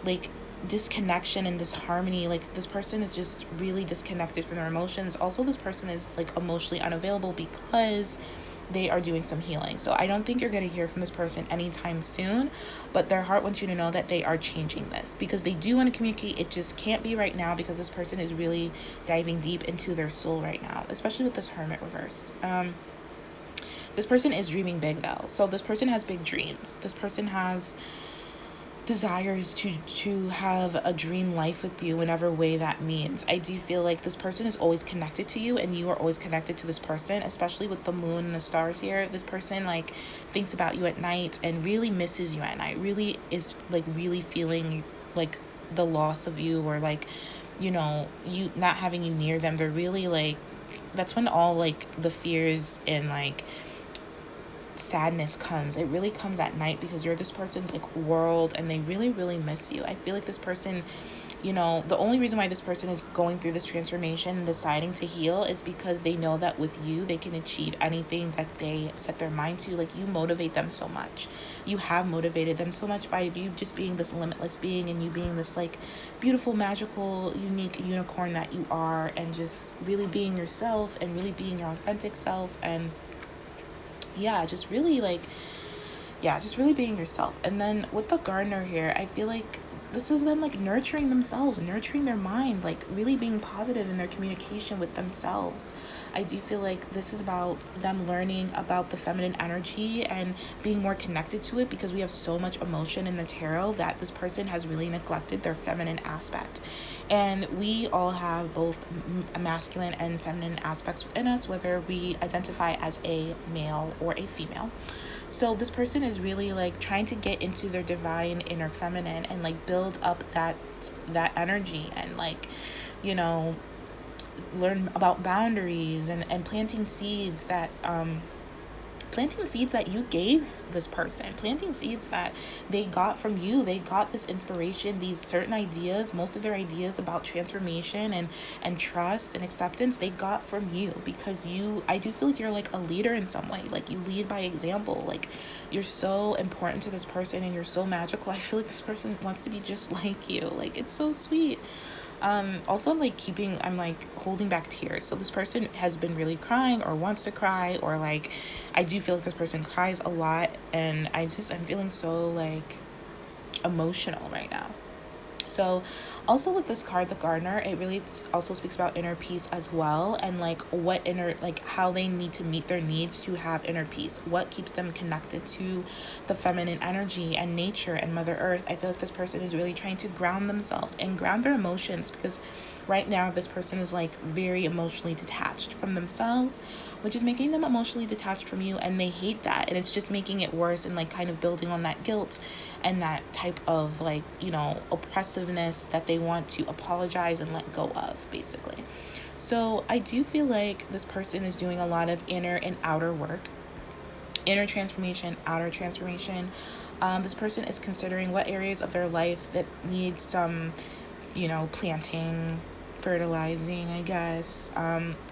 like disconnection and disharmony. Like this person is just really disconnected from their emotions. Also, this person is like emotionally unavailable because they are doing some healing. So I don't think you're going to hear from this person anytime soon, but their heart wants you to know that they are changing this, because they do want to communicate. It just can't be right now because this person is really diving deep into their soul right now, especially with this Hermit reversed. This person is dreaming big though. So this person has big dreams. This person has desires to have a dream life with you, whatever way that means. I do feel like this person is always connected to you and you are always connected to this person, especially with the moon and the stars here. This person like thinks about you at night and really misses you at night, really is like really feeling like the loss of you, or like, you know, you not having you near them. They're really like, that's when all like the fears and like sadness comes. It really comes at night because you're this person's like world and they really, really miss you. I feel like this person, you know, the only reason why this person is going through this transformation and deciding to heal is because they know that with you they can achieve anything that they set their mind to. Like, you motivate them so much. You have motivated them so much by you just being this limitless being and you being this like beautiful, magical, unique unicorn that you are, and just really being yourself and really being your authentic self. And just really being yourself. And then with the gardener here, I feel like this is them like nurturing themselves, nurturing their mind, like really being positive in their communication with themselves. I do feel like this is about them learning about the feminine energy and being more connected to it, because we have so much emotion in the tarot that this person has really neglected their feminine aspect. And we all have both masculine and feminine aspects within us, whether we identify as a male or a female. So this person is really like trying to get into their divine inner feminine and like build up that energy, and like, you know, learn about boundaries, and planting seeds that you gave this person, planting seeds that they got from you. They got this inspiration, these certain ideas, most of their ideas about transformation and trust and acceptance, they got from you, because I do feel like you're like a leader in some way. Like, you lead by example. Like, you're so important to this person and you're so magical. I feel like this person wants to be just like you. Like, it's so sweet. Also, I'm like holding back tears. So this person has been really crying or wants to cry, or like, I do feel like this person cries a lot, and I'm feeling so like emotional right now. So also with this card, the gardener, it really also speaks about inner peace as well, and like how they need to meet their needs to have inner peace, what keeps them connected to the feminine energy and nature and Mother Earth. I feel like this person is really trying to ground themselves and ground their emotions, because right now this person is like very emotionally detached from themselves, which is making them emotionally detached from you, and they hate that, and it's just making it worse, and like kind of building on that guilt and that type of like, you know, oppressiveness that they want to apologize and let go of, basically. So I do feel like this person is doing a lot of inner and outer work, inner transformation, outer transformation. This person is considering what areas of their life that need some, you know, planting, fertilizing, I guess,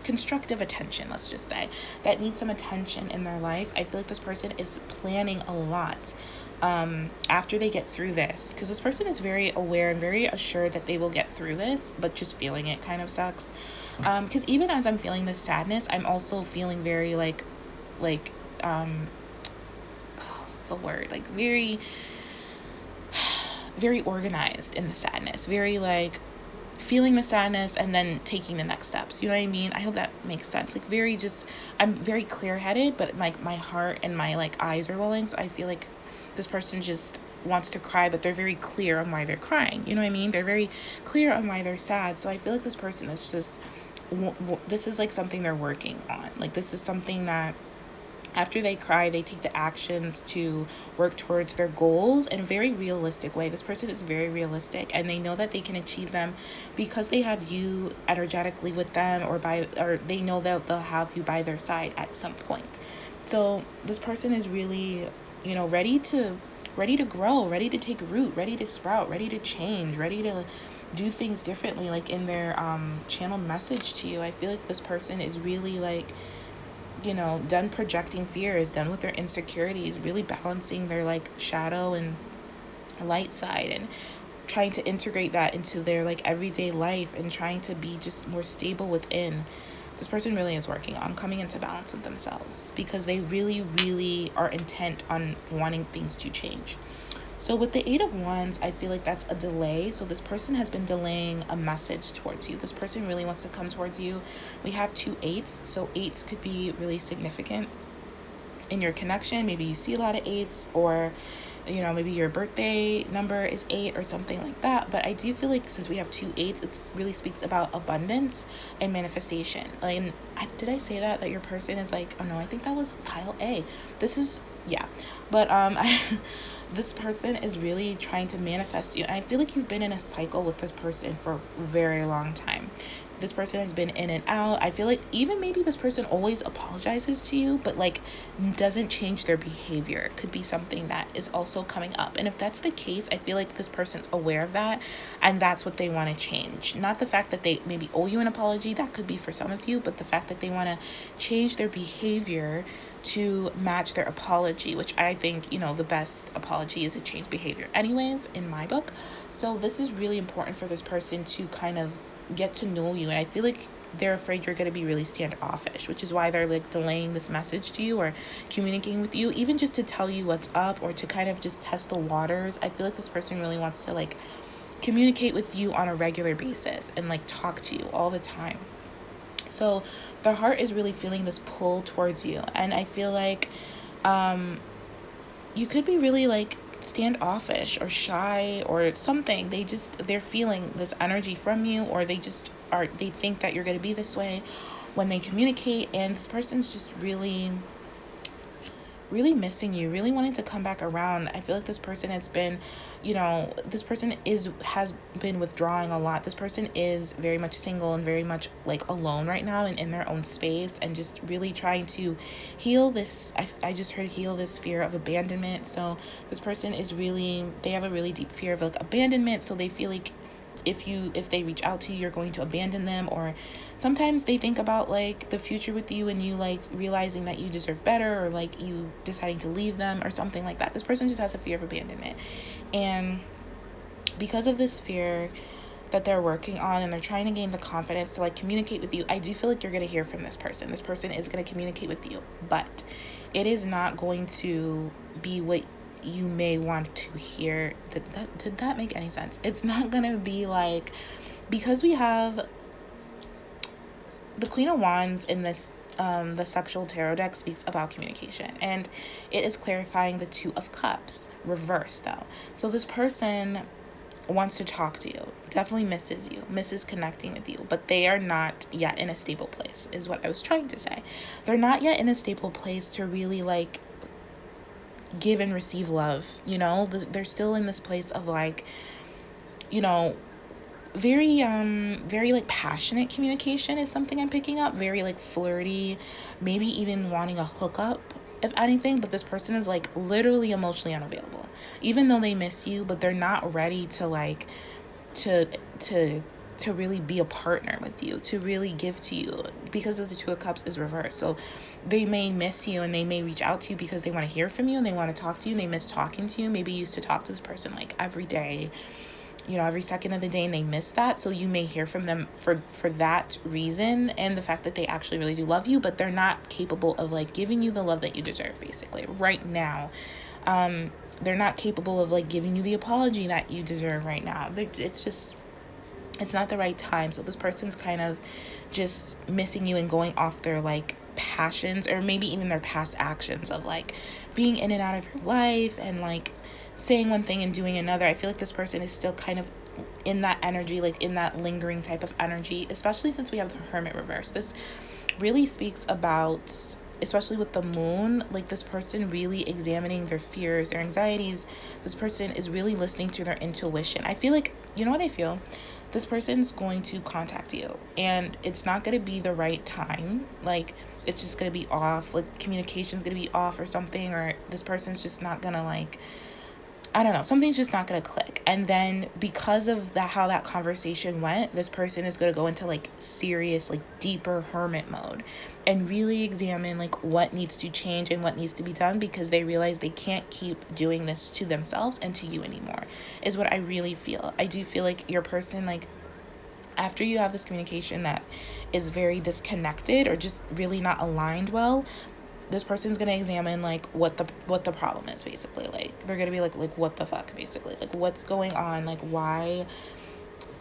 constructive attention, let's just say, that needs some attention in their life. I feel like this person is planning a lot after they get through this, because this person is very aware and very assured that they will get through this, but just feeling it kind of sucks. Because even as I'm feeling this sadness, I'm also feeling very what's the word, like very very organized in the sadness, very like feeling the sadness and then taking the next steps. You know what I mean? I hope that makes sense. Like, I'm very clear-headed, but like my heart and my like eyes are welling. So I feel like this person just wants to cry, but they're very clear on why they're crying. You know what I mean? They're very clear on why they're sad. So I feel like this person is just, this is like something they're working on. Like, this is something that after they cry, they take the actions to work towards their goals in a very realistic way. This person is very realistic, and they know that they can achieve them because they have you energetically with them, or they know that they'll have you by their side at some point. So this person is really, you know, ready to grow, ready to take root, ready to sprout, ready to change, ready to do things differently, like in their channeled message to you. I feel like this person is really like, you know, done projecting fears, done with their insecurities, really balancing their like shadow and light side, and trying to integrate that into their like everyday life, and trying to be just more stable within. This person really is working on coming into balance with themselves, because they really, really are intent on wanting things to change. So with the Eight of Wands, I feel like that's a delay. So this person has been delaying a message towards you. This person really wants to come towards you. We have 2 8s. So 8s could be really significant in your connection. Maybe you see a lot of 8s, or, you know, maybe your birthday number is 8 or something like that. But I do feel like since we have 2 8s, it really speaks about abundance and manifestation. Like, did I say that your person is like, oh no, I think that was pile A. This is, yeah. But this person is really trying to manifest you. And I feel like you've been in a cycle with this person for a very long time. This person has been in and out. I feel like even maybe this person always apologizes to you, but like doesn't change their behavior. It could be something that is also coming up. And if that's the case, I feel like this person's aware of that, and that's what they want to change. Not the fact that they maybe owe you an apology, that could be for some of you, but the fact that they want to change their behavior to match their apology, which I think, you know, the best apology is a change behavior anyways, in my book. So this is really important for this person to kind of get to know you, and I feel like they're afraid you're going to be really standoffish, which is why they're like delaying this message to you or communicating with you, even just to tell you what's up or to kind of just test the waters. I feel like this person really wants to like communicate with you on a regular basis and like talk to you all the time. So their heart is really feeling this pull towards you, and I feel like you could be really like standoffish or shy or something. They're feeling this energy from you, or they think that you're going to be this way when they communicate, and this person's just really really missing you, really wanting to come back around. I feel like this person has been, this person has been withdrawing a lot. This person is very much single and very much like alone right now and in their own space, and just really trying to heal this. I just heard heal this fear of abandonment. So this person they have a really deep fear of like abandonment. So they feel like if they reach out to you, you're going to abandon them. Or sometimes they think about like the future with you and you like realizing that you deserve better, or like you deciding to leave them or something like that. This person just has a fear of abandonment, and because of this fear that they're working on, and they're trying to gain the confidence to like communicate with you, I do feel like you're going to hear from this person. This person is going to communicate with you, but it is not going to be what you may want to hear. Did that make any sense? It's not going to be like, because we have the Queen of Wands in this the sexual tarot deck speaks about communication, and it is clarifying the Two of Cups reversed though. So this person wants to talk to you, definitely misses connecting with you, but they are not yet in a stable place, is what I was trying to say. They're not yet in a stable place to really like give and receive love. They're still in this place of like, very like passionate communication is something I'm picking up, very like flirty, maybe even wanting a hookup if anything. But this person is like literally emotionally unavailable, even though they miss you, but they're not ready to like to really be a partner with you, to really give to you, because of the Two of Cups is reversed. So they may miss you, and they may reach out to you because they want to hear from you and they want to talk to you, and they miss talking to you. Maybe you used to talk to this person like every day, every second of the day, and they miss that. So you may hear from them for that reason, and the fact that they actually really do love you, but they're not capable of like giving you the love that you deserve basically right now. They're not capable of like giving you the apology that you deserve right now. It's not the right time. So this person's kind of just missing you and going off their like passions, or maybe even their past actions of like being in and out of your life and like saying one thing and doing another. I feel like this person is still kind of in that energy, like in that lingering type of energy, especially since we have the Hermit reverse. This really speaks about, especially with the moon, like this person really examining their fears, their anxieties. This person is really listening to their intuition. I feel like, what I feel? This person's going to contact you, and it's not going to be the right time. Like, it's just going to be off. Like, communication's going to be off or something, or this person's just not going to like, I don't know, something's just not going to click. And then because of that, how that conversation went, this person is going to go into like serious, like deeper hermit mode and really examine like what needs to change and what needs to be done, because they realize they can't keep doing this to themselves and to you anymore, is what I really feel. I do feel like your person, like, after you have this communication that is very disconnected or just really not aligned well, this person's gonna examine like what the problem is basically. Like, they're gonna be like what the fuck basically, like what's going on, like why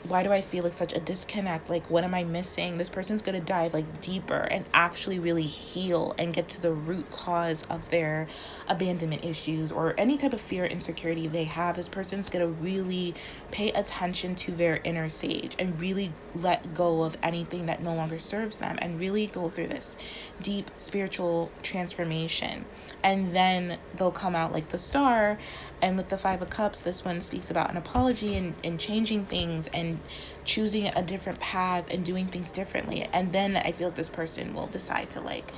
do I feel like such a disconnect, like what am I missing? This person's gonna dive like deeper and actually really heal and get to the root cause of their abandonment issues or any type of fear, insecurity they have. This person's gonna really pay attention to their inner sage and really let go of anything that no longer serves them, and really go through this deep spiritual transformation. And then they'll come out like the Star. And with the Five of Cups, this one speaks about an apology and changing things and choosing a different path and doing things differently. And then I feel like this person will decide to like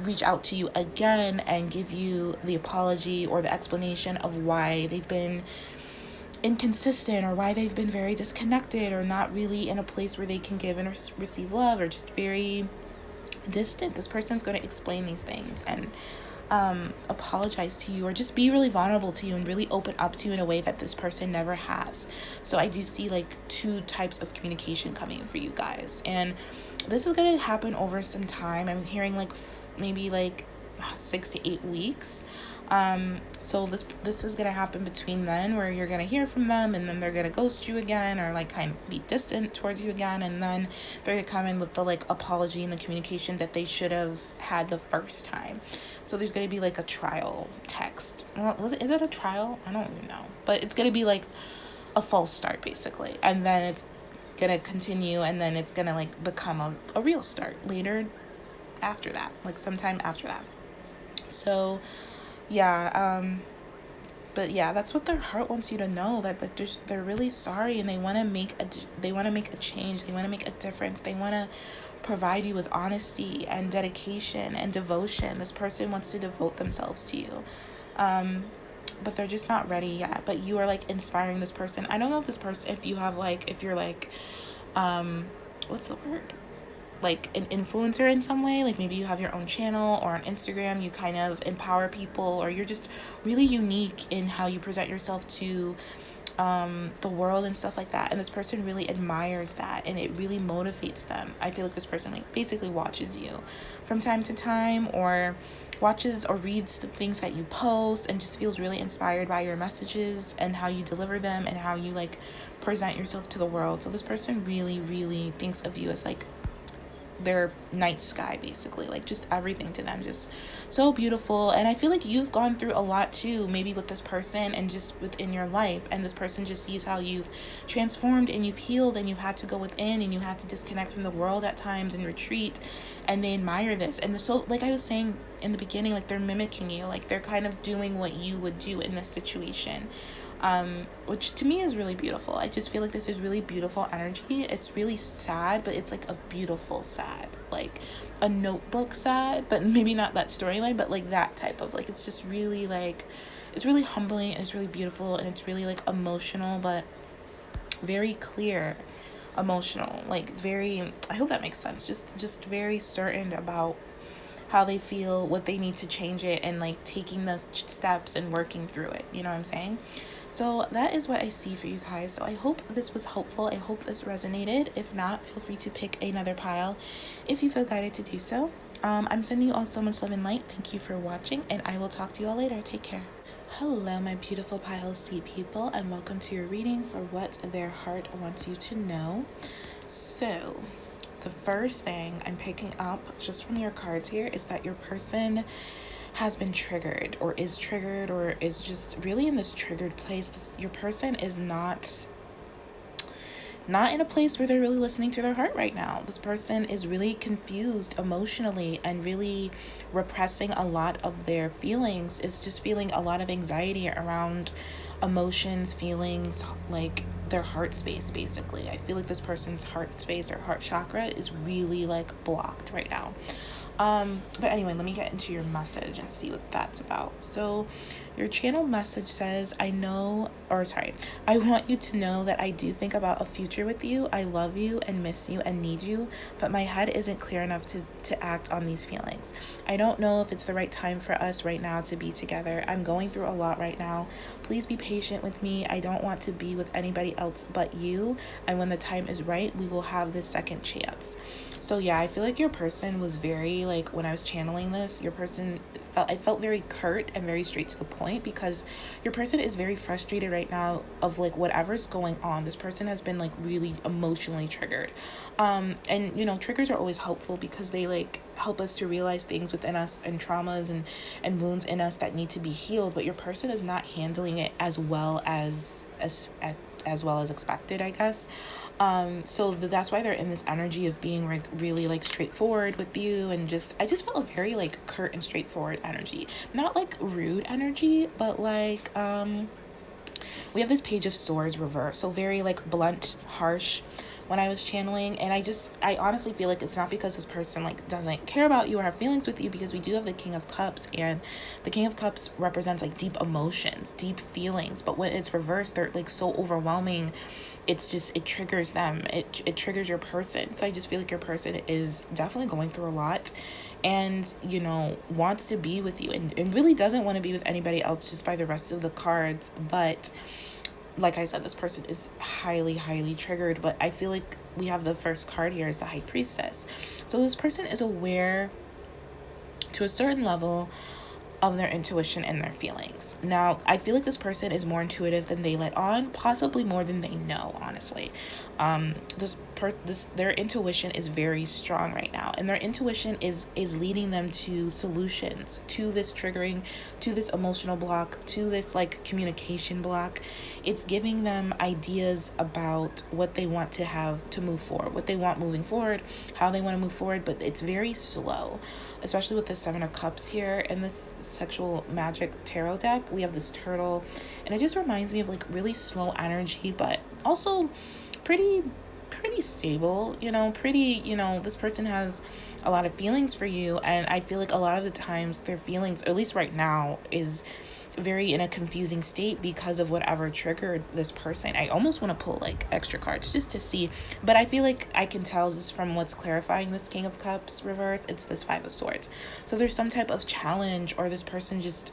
reach out to you again and give you the apology or the explanation of why they've been inconsistent, or why they've been very disconnected, or not really in a place where they can give and receive love, or just very distant. This person's going to explain these things and apologize to you, or just be really vulnerable to you and really open up to you in a way that this person never has. So I do see like two types of communication coming in for you guys, and this is going to happen over some time. I'm hearing like maybe like 6 to 8 weeks. So this is gonna happen between then, where you're gonna hear from them, and then they're gonna ghost you again, or like kind of be distant towards you again, and then they're gonna come in with the like apology and the communication that they should have had the first time. So there's gonna be like a trial text. Well, is it a trial? I don't even know, but it's gonna be like a false start basically, and then it's gonna continue, and then it's gonna like become a real start later after that, like sometime after that. So yeah, but yeah, that's what their heart wants you to know, that they're really sorry, and they want to make a change. They want to make a difference. They want to provide you with honesty and dedication and devotion. This person wants to devote themselves to you. But they're just not ready yet. But you are like inspiring this person. I don't know if this person, if you're like, what's the word? Like an influencer in some way, like maybe you have your own channel, or on Instagram you kind of empower people, or you're just really unique in how you present yourself to the world and stuff like that, and this person really admires that, and it really motivates them. I feel like this person like basically watches you from time to time, or watches or reads the things that you post, and just feels really inspired by your messages and how you deliver them and how you like present yourself to the world. So this person really, really thinks of you as like their night sky, basically, like just everything to them, just so beautiful. And I feel like you've gone through a lot too, maybe with this person and just within your life, and this person just sees how you've transformed and you've healed, and you had to go within and you had to disconnect from the world at times and retreat, and they admire this. And so like I was saying in the beginning, like they're mimicking you, like they're kind of doing what you would do in this situation, which to me is really beautiful. I just feel like this is really beautiful energy. It's really sad, but it's like a beautiful sad, like a notebook sad, but maybe not that storyline, but like that type of, like, it's just really like, it's really humbling, it's really beautiful, and it's really like emotional, but very clear emotional, like very, I hope that makes sense, just very certain about how they feel, what they need to change it, and like taking the steps and working through it, you know what I'm saying? So that is what I see for you guys. So I hope this was helpful. I hope this resonated. If not, feel free to pick another pile if you feel guided to do so. I'm sending you all so much love and light. Thank you for watching, and I will talk to you all later. Take care. Hello, my beautiful pile C people, and welcome to your reading for what their heart wants you to know. So the first thing I'm picking up just from your cards here is that your person has been triggered, or is just really in this triggered place. Your person is not in a place where they're really listening to their heart right now. This person is really confused emotionally and really repressing a lot of their feelings. Is just feeling a lot of anxiety around emotions, feelings, like their heart space, basically. I feel like this person's heart space or heart chakra is really like blocked right now. But anyway, let me get into your message and see what that's about. So your channel message says, I want you to know that I do think about a future with you. I love you and miss you and need you, but my head isn't clear enough to act on these feelings. I don't know if it's the right time for us right now to be together. I'm going through a lot right now. Please be patient with me. I don't want to be with anybody else but you, and when the time is right, we will have this second chance. So yeah, I feel like your person was very, like, when I was channeling this, your person I felt very curt and very straight to the point, because your person is very frustrated right now of like whatever's going on. This person has been like really emotionally triggered. And you know, triggers are always helpful because they like help us to realize things within us and traumas and wounds in us that need to be healed. But your person is not handling it as well as expected, I guess. So that's why they're in this energy of being like really like straightforward with you, and I just felt a very like curt and straightforward energy, not like rude energy, but like we have this Page of Swords reverse, so very like blunt, harsh when I was channeling. And I honestly feel like it's not because this person like doesn't care about you or have feelings with you, because we do have the King of Cups, and the King of Cups represents like deep emotions, deep feelings, but when it's reversed, they're like so overwhelming. It triggers them. It triggers your person. So I just feel like your person is definitely going through a lot, and you know, wants to be with you, and really doesn't want to be with anybody else just by the rest of the cards. But like I said, this person is highly, highly triggered. But I feel like we have the first card here is the High Priestess. So this person is aware to a certain level of their intuition and their feelings. Now, I feel like this person is more intuitive than they let on, possibly more than they know, honestly. This their intuition is very strong right now, and their intuition is leading them to solutions to this triggering, to this emotional block, to this like communication block. It's giving them ideas about what they want to have to move forward, what they want moving forward, how they want to move forward, but it's very slow, especially with the Seven of Cups here in this sexual magic tarot deck. We have this turtle, and it just reminds me of like really slow energy, but also pretty stable, this person has a lot of feelings for you, and I feel like a lot of the times their feelings, at least right now, is very in a confusing state because of whatever triggered this person. I almost want to pull like extra cards just to see, but I feel like I can tell just from what's clarifying this King of Cups reverse, it's this Five of Swords. So there's some type of challenge, or this person just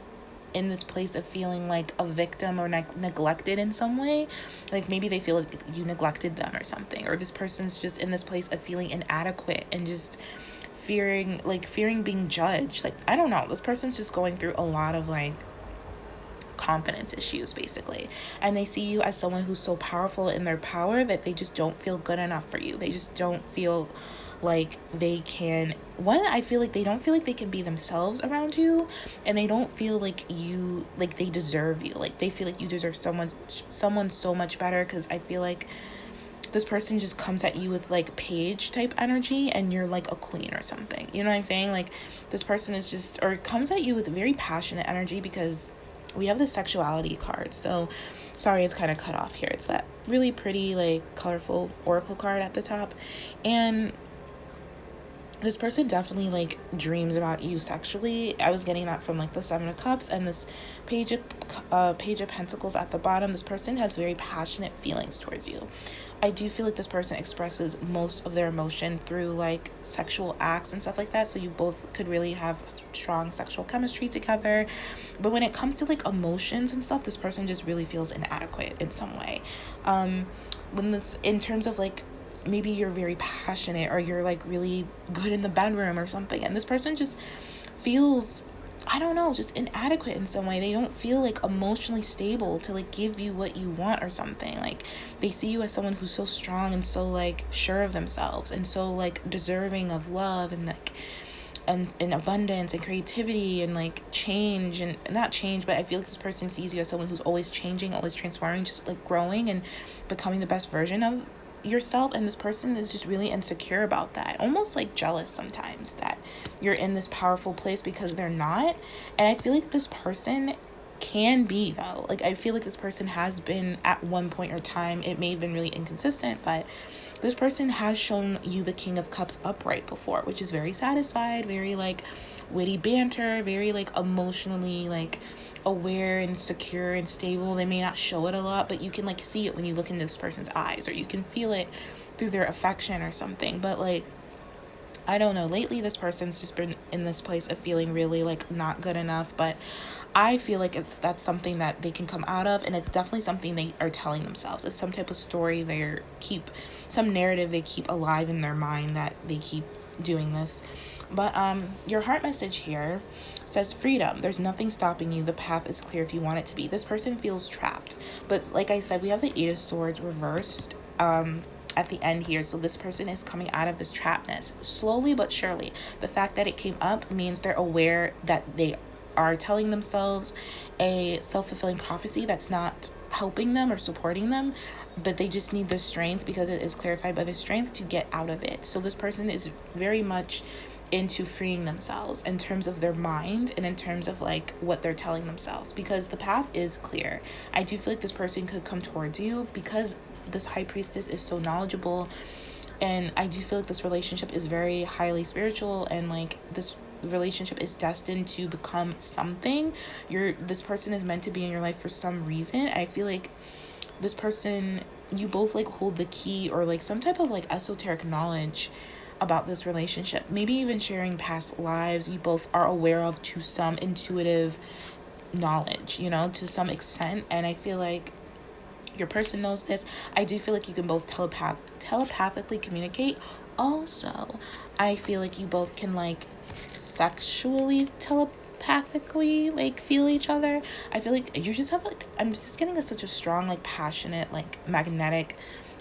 in this place of feeling like a victim or neglected in some way. Like maybe they feel like you neglected them or something, or this person's just in this place of feeling inadequate and just fearing being judged. Like, I don't know, this person's just going through a lot of like confidence issues basically, and they see you as someone who's so powerful in their power that they just don't feel good enough for you. They just don't feel like they can, I feel like they don't feel like they can be themselves around you, and they don't feel like you, like they deserve you. Like they feel like you deserve someone so much better, because I feel like this person just comes at you with like page type energy, and you're like a queen or something, you know what I'm saying? Like this person is just, or comes at you with very passionate energy, because we have the sexuality card. So sorry, it's kind of cut off here. It's that really pretty like colorful oracle card at the top, and this person definitely like dreams about you sexually. I was getting that from like the Seven of Cups and this page of Pentacles at the bottom. This person has very passionate feelings towards you. I do feel like this person expresses most of their emotion through like sexual acts and stuff like that. So you both could really have strong sexual chemistry together. But when it comes to like emotions and stuff, this person just really feels inadequate in some way. When this, in terms of like, maybe you're very passionate, or you're like really good in the bedroom or something, and this person just feels, I don't know, just inadequate in some way. They don't feel like emotionally stable to like give you what you want or something. Like they see you as someone who's so strong and so like sure of themselves and so like deserving of love and like and abundance and creativity and like change, and not change, but I feel like this person sees you as someone who's always changing, always transforming, just like growing and becoming the best version of yourself. And this person is just really insecure about that, almost like jealous sometimes that you're in this powerful place because they're not. And I feel like this person can be, though, like I feel like this person has been at one point or time, it may have been really inconsistent, but this person has shown you the King of Cups upright before, which is very satisfied, very like witty banter, very like emotionally like aware and secure and stable. They may not show it a lot, but you can like see it when you look into this person's eyes, or you can feel it through their affection or something. But like, I don't know, lately this person's just been in this place of feeling really like not good enough, but I feel like that's something that they can come out of, and it's definitely something they are telling themselves. It's some type of story some narrative they keep alive in their mind, that they keep doing this. But your heart message here says freedom. There's nothing stopping you. The path is clear if you want it to be. This person feels trapped, but like I said, we have the Eight of Swords reversed at the end here. So this person is coming out of this trapness slowly but surely. The fact that it came up means they're aware that they are telling themselves a self-fulfilling prophecy that's not helping them or supporting them, but they just need the strength, because it is clarified by the strength, to get out of it. So this person is very much into freeing themselves in terms of their mind and in terms of like what they're telling themselves, because the path is clear. I do feel like this person could come towards you because this High Priestess is so knowledgeable, and I do feel like this relationship is very highly spiritual, and like this relationship is destined to become something. This person is meant to be in your life for some reason. I feel like this person, you both like hold the key, or like some type of like esoteric knowledge about this relationship, maybe even sharing past lives you both are aware of to some intuitive knowledge, to some extent. And I feel like your person knows this. I do feel like you can both telepathically communicate. Also, I feel like you both can like sexually telepathically like feel each other. I feel like you just have like, I'm just getting such a strong like passionate like magnetic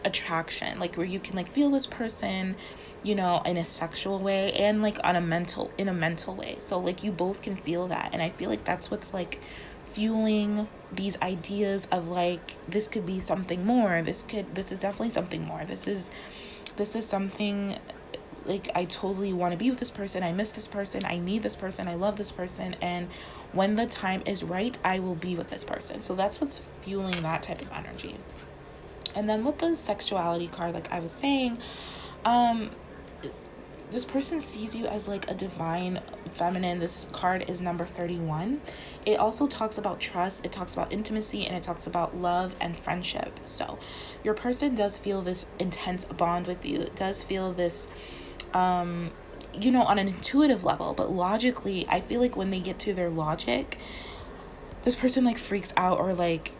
attraction, like where you can like feel this person, you know, in a sexual way and like in a mental way. So like you both can feel that. And I feel like that's what's like fueling these ideas of like, this could be something more. This is definitely something more. This is something like, I totally want to be with this person. I miss this person. I need this person. I love this person. And when the time is right, I will be with this person. So that's what's fueling that type of energy. And then with the sexuality card, like I was saying, this person sees you as like a divine feminine. This card is number 31. It also talks about trust, it talks about intimacy, and it talks about love and friendship. So your person does feel this intense bond with you. It does feel this, you know, on an intuitive level, but logically, I feel like when they get to their logic, this person like freaks out, or like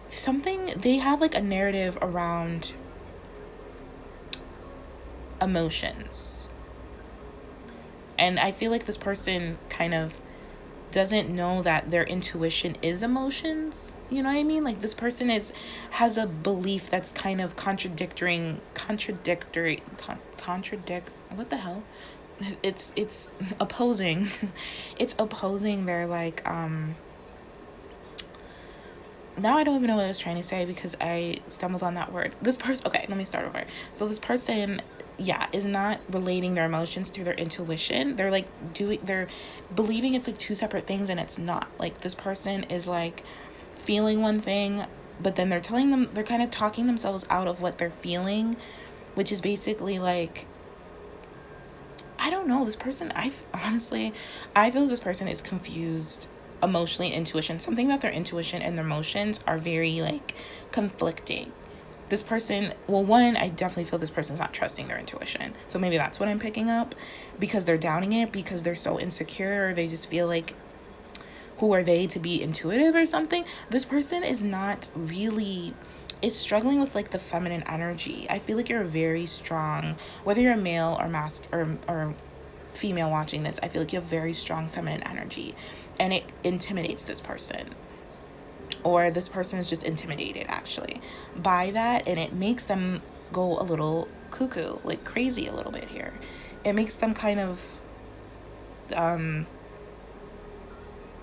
something, they have like a narrative around emotions. And I feel like this person kind of doesn't know that their intuition is emotions. You know what I mean? Like this person has a belief that's kind of contradictory, what the hell? It's opposing. It's opposing their like, now I don't even know what I was trying to say because I stumbled on that word. This person, okay, let me start over. So this person, yeah, is not relating their emotions to their intuition. They're like they're believing it's like two separate things, and it's not. Like this person is like feeling one thing, but then they're kind of talking themselves out of what they're feeling, which is basically like, I don't know, this person, I feel this person is confused emotionally, intuition. Something about their intuition and their emotions are very like conflicting. This person, well, one, I definitely feel this person's not trusting their intuition. So maybe that's what I'm picking up, because they're doubting it, because they're so insecure, or they just feel like, who are they to be intuitive or something? This person is struggling with like the feminine energy. I feel like you're very strong, whether you're a male or female watching this, I feel like you have very strong feminine energy, and it intimidates this person. Or this person is just intimidated actually by that, and it makes them go a little cuckoo, like crazy a little bit here. It makes them kind of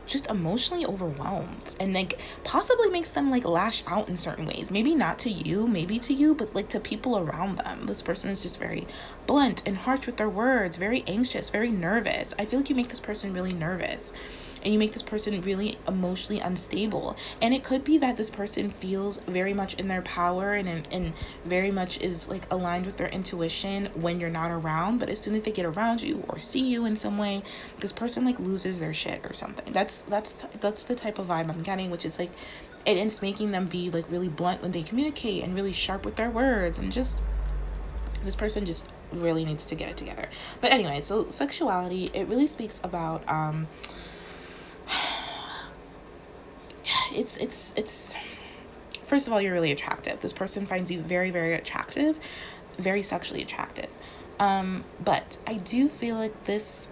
just emotionally overwhelmed, and like possibly makes them like lash out in certain ways. Maybe not to you, maybe to you, but like to people around them. This person is just very blunt and harsh with their words, very anxious, very nervous. I feel like you make this person really nervous, and you make this person really emotionally unstable. And it could be that this person feels very much in their power and very much is like aligned with their intuition when you're not around, but as soon as they get around you or see you in some way, this person like loses their shit or something. That's the type of vibe I'm getting, which is like it's making them be like really blunt when they communicate and really sharp with their words, and just this person just really needs to get it together. But anyway, so sexuality, it really speaks about it's first of all, you're really attractive. This person finds you very, very attractive, very sexually attractive. But I do feel like this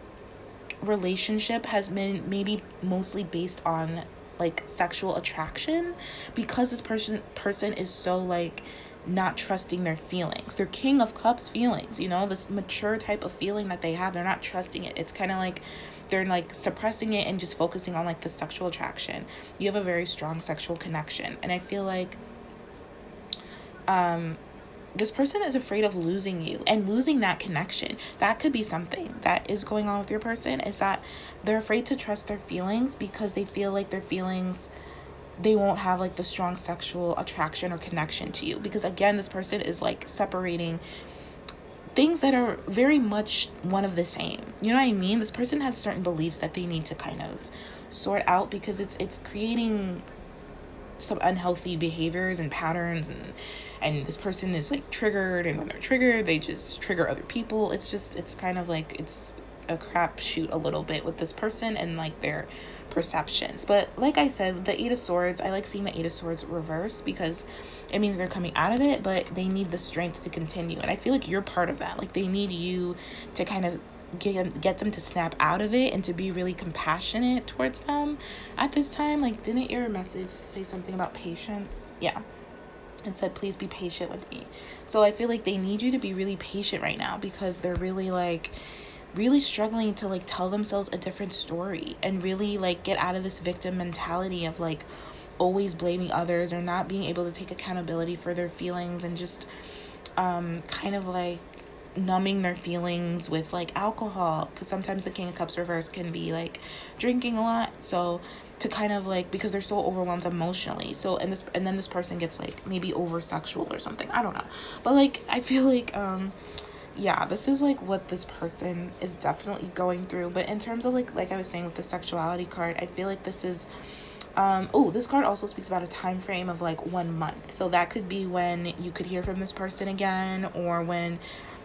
relationship has been maybe mostly based on like sexual attraction, because this person is so like not trusting their feelings. They're King of Cups feelings, you know, this mature type of feeling that they have. They're not trusting it. It's kind of like they're like suppressing it and just focusing on like the sexual attraction. You have a very strong sexual connection, and I feel like this person is afraid of losing you and losing that connection. That could be something that is going on with your person, is that they're afraid to trust their feelings because they feel like their feelings, they won't have like the strong sexual attraction or connection to you. Because again, this person is like separating things that are very much one of the same. You know what I mean? This person has certain beliefs that they need to kind of sort out, because it's creating some unhealthy behaviors and patterns, and this person is like triggered, and when they're triggered, they just trigger other people. It's kind of like it's a crapshoot a little bit with this person and like their perceptions. But like I said, the Eight of Swords, I like seeing the Eight of Swords reverse, because it means they're coming out of it, but they need the strength to continue. And I feel like you're part of that. Like they need you to kind of get them to snap out of it and to be really compassionate towards them at this time. Like, didn't your message say something about patience? Yeah. and said, please be patient with me. So I feel like they need you to be really patient right now, because they're really like really struggling to like tell themselves a different story and really like get out of this victim mentality of like always blaming others or not being able to take accountability for their feelings, and just kind of like numbing their feelings with like alcohol, because sometimes the King of Cups reverse can be like drinking a lot. So to kind of like, because they're so overwhelmed emotionally, so and then this person gets like maybe over sexual or something, I don't know, but like I feel like yeah, this is like what this person is definitely going through. But in terms of like I was saying with the sexuality card, I feel like this is oh, this card also speaks about a time frame of like 1 month. So that could be when you could hear from this person again, or when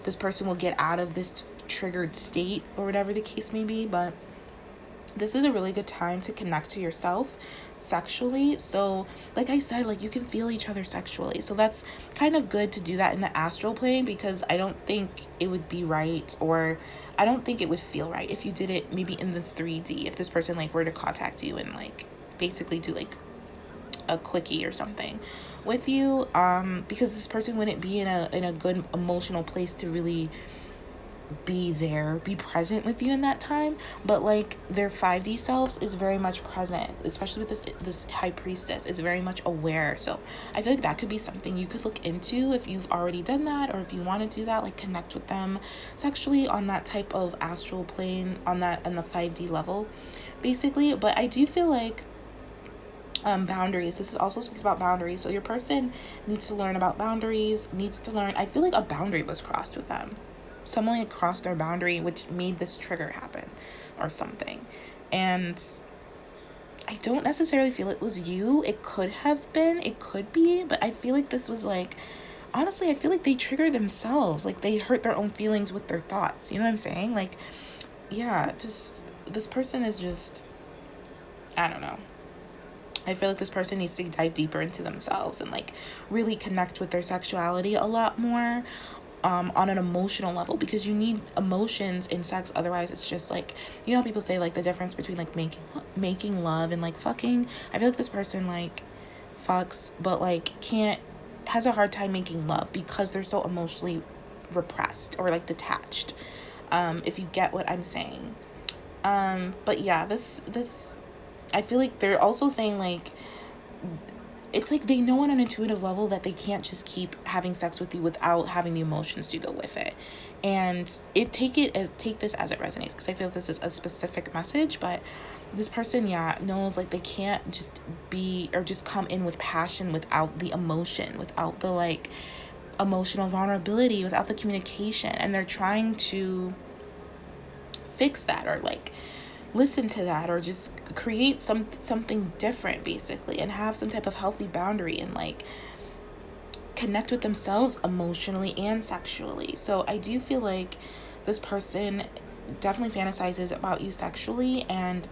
this person will get out of this triggered state, or whatever the case may be. But this is a really good time to connect to yourself sexually. So like I said, like you can feel each other sexually, so that's kind of good to do that in the astral plane, because I don't think it would be right, or I don't think it would feel right if you did it maybe in the 3D, if this person like were to contact you and like basically do like a quickie or something with you, because this person wouldn't be in a good emotional place to really be present with you in that time. But like their 5D selves is very much present, especially with this high priestess is very much aware. So I feel like that could be something you could look into if you've already done that, or if you want to do that, like connect with them sexually on that type of astral plane, on the 5D level basically. But I do feel like boundaries, this also speaks about boundaries. So your person needs to learn about boundaries, I feel like a boundary was crossed with them. Someone like crossed their boundary, which made this trigger happen or something. And I don't necessarily feel it was you. It could have been, it could be, but I feel like this was like, honestly, I feel like they triggered themselves. Like they hurt their own feelings with their thoughts. You know what I'm saying? Like, yeah, just this person is just, I don't know. I feel like this person needs to dive deeper into themselves and like really connect with their sexuality a lot more, on an emotional level, because you need emotions in sex. Otherwise it's just like, you know how people say like the difference between like making love and like fucking. I feel like this person like fucks but like has a hard time making love because they're so emotionally repressed or like detached, if you get what I'm saying. But yeah, this I feel like they're also saying like, it's like they know on an intuitive level that they can't just keep having sex with you without having the emotions to go with it. And take this as it resonates, because I feel like this is a specific message. But this person, yeah, knows like they can't just be or just come in with passion without the emotion, without the like emotional vulnerability, without the communication. And they're trying to fix that, or like listen to that, or just create something different basically, and have some type of healthy boundary, and like connect with themselves emotionally and sexually. So I do feel like this person definitely fantasizes about you sexually, and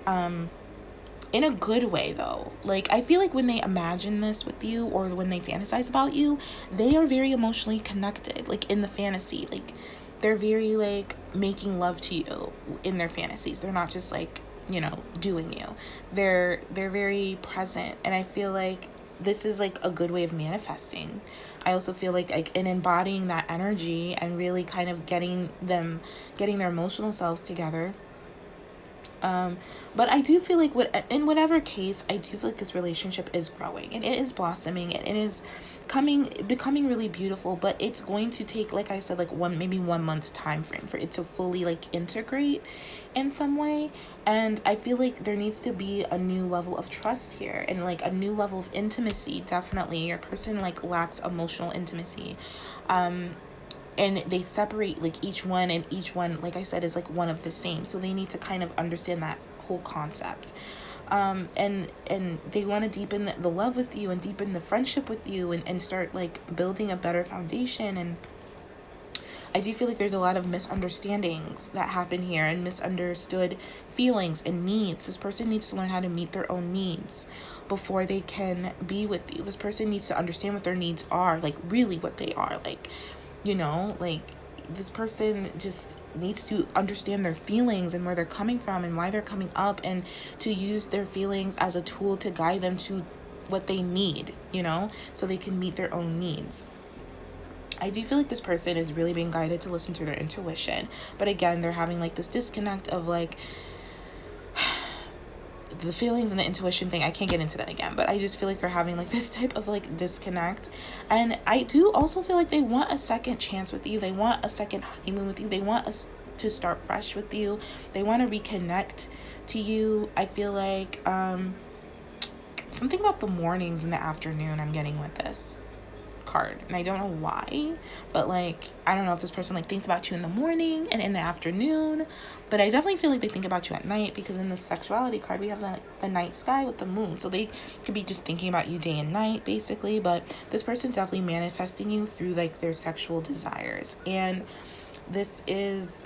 in a good way though. Like I feel like when they imagine this with you, or when they fantasize about you, they are very emotionally connected, like in the fantasy. Like they're very like making love to you in their fantasies. They're not just like, doing you. They're very present. And I feel like this is like a good way of manifesting. I also feel like in embodying that energy and really kind of getting their emotional selves together. But I do feel like in whatever case, I do feel like this relationship is growing and it is blossoming and it is becoming really beautiful. But it's going to take, like I said, like 1 month's time frame for it to fully like integrate in some way. And I feel like there needs to be a new level of trust here, and like a new level of intimacy. Definitely, your person like lacks emotional intimacy. And they separate like each one, and each one, like I said, is like one of the same. So they need to kind of understand that whole concept. And they want to deepen the love with you, and deepen the friendship with you, and start like building a better foundation. And I do feel like there's a lot of misunderstandings that happen here, and misunderstood feelings and needs. This person needs to learn how to meet their own needs before they can be with you. This person needs to understand what their needs are, like really what they are, like, like this person just needs to understand their feelings and where they're coming from and why they're coming up, and to use their feelings as a tool to guide them to what they need, you know, so they can meet their own needs. I do feel like this person is really being guided to listen to their intuition. But again, they're having like this disconnect of like the feelings and the intuition thing. I can't get into that again, but I just feel like they're having like this type of like disconnect. And I do also feel like they want a second chance with you. They want a second honeymoon with you. They want us to start fresh with you. They want to reconnect to you. I feel like something about the mornings and the afternoon I'm getting with this card, and I don't know why, but like I don't know if this person like thinks about you in the morning and in the afternoon, but I definitely feel like they think about you at night, because in the sexuality card we have the night sky with the moon, so they could be just thinking about you day and night basically. But this person's definitely manifesting you through like their sexual desires, and this is,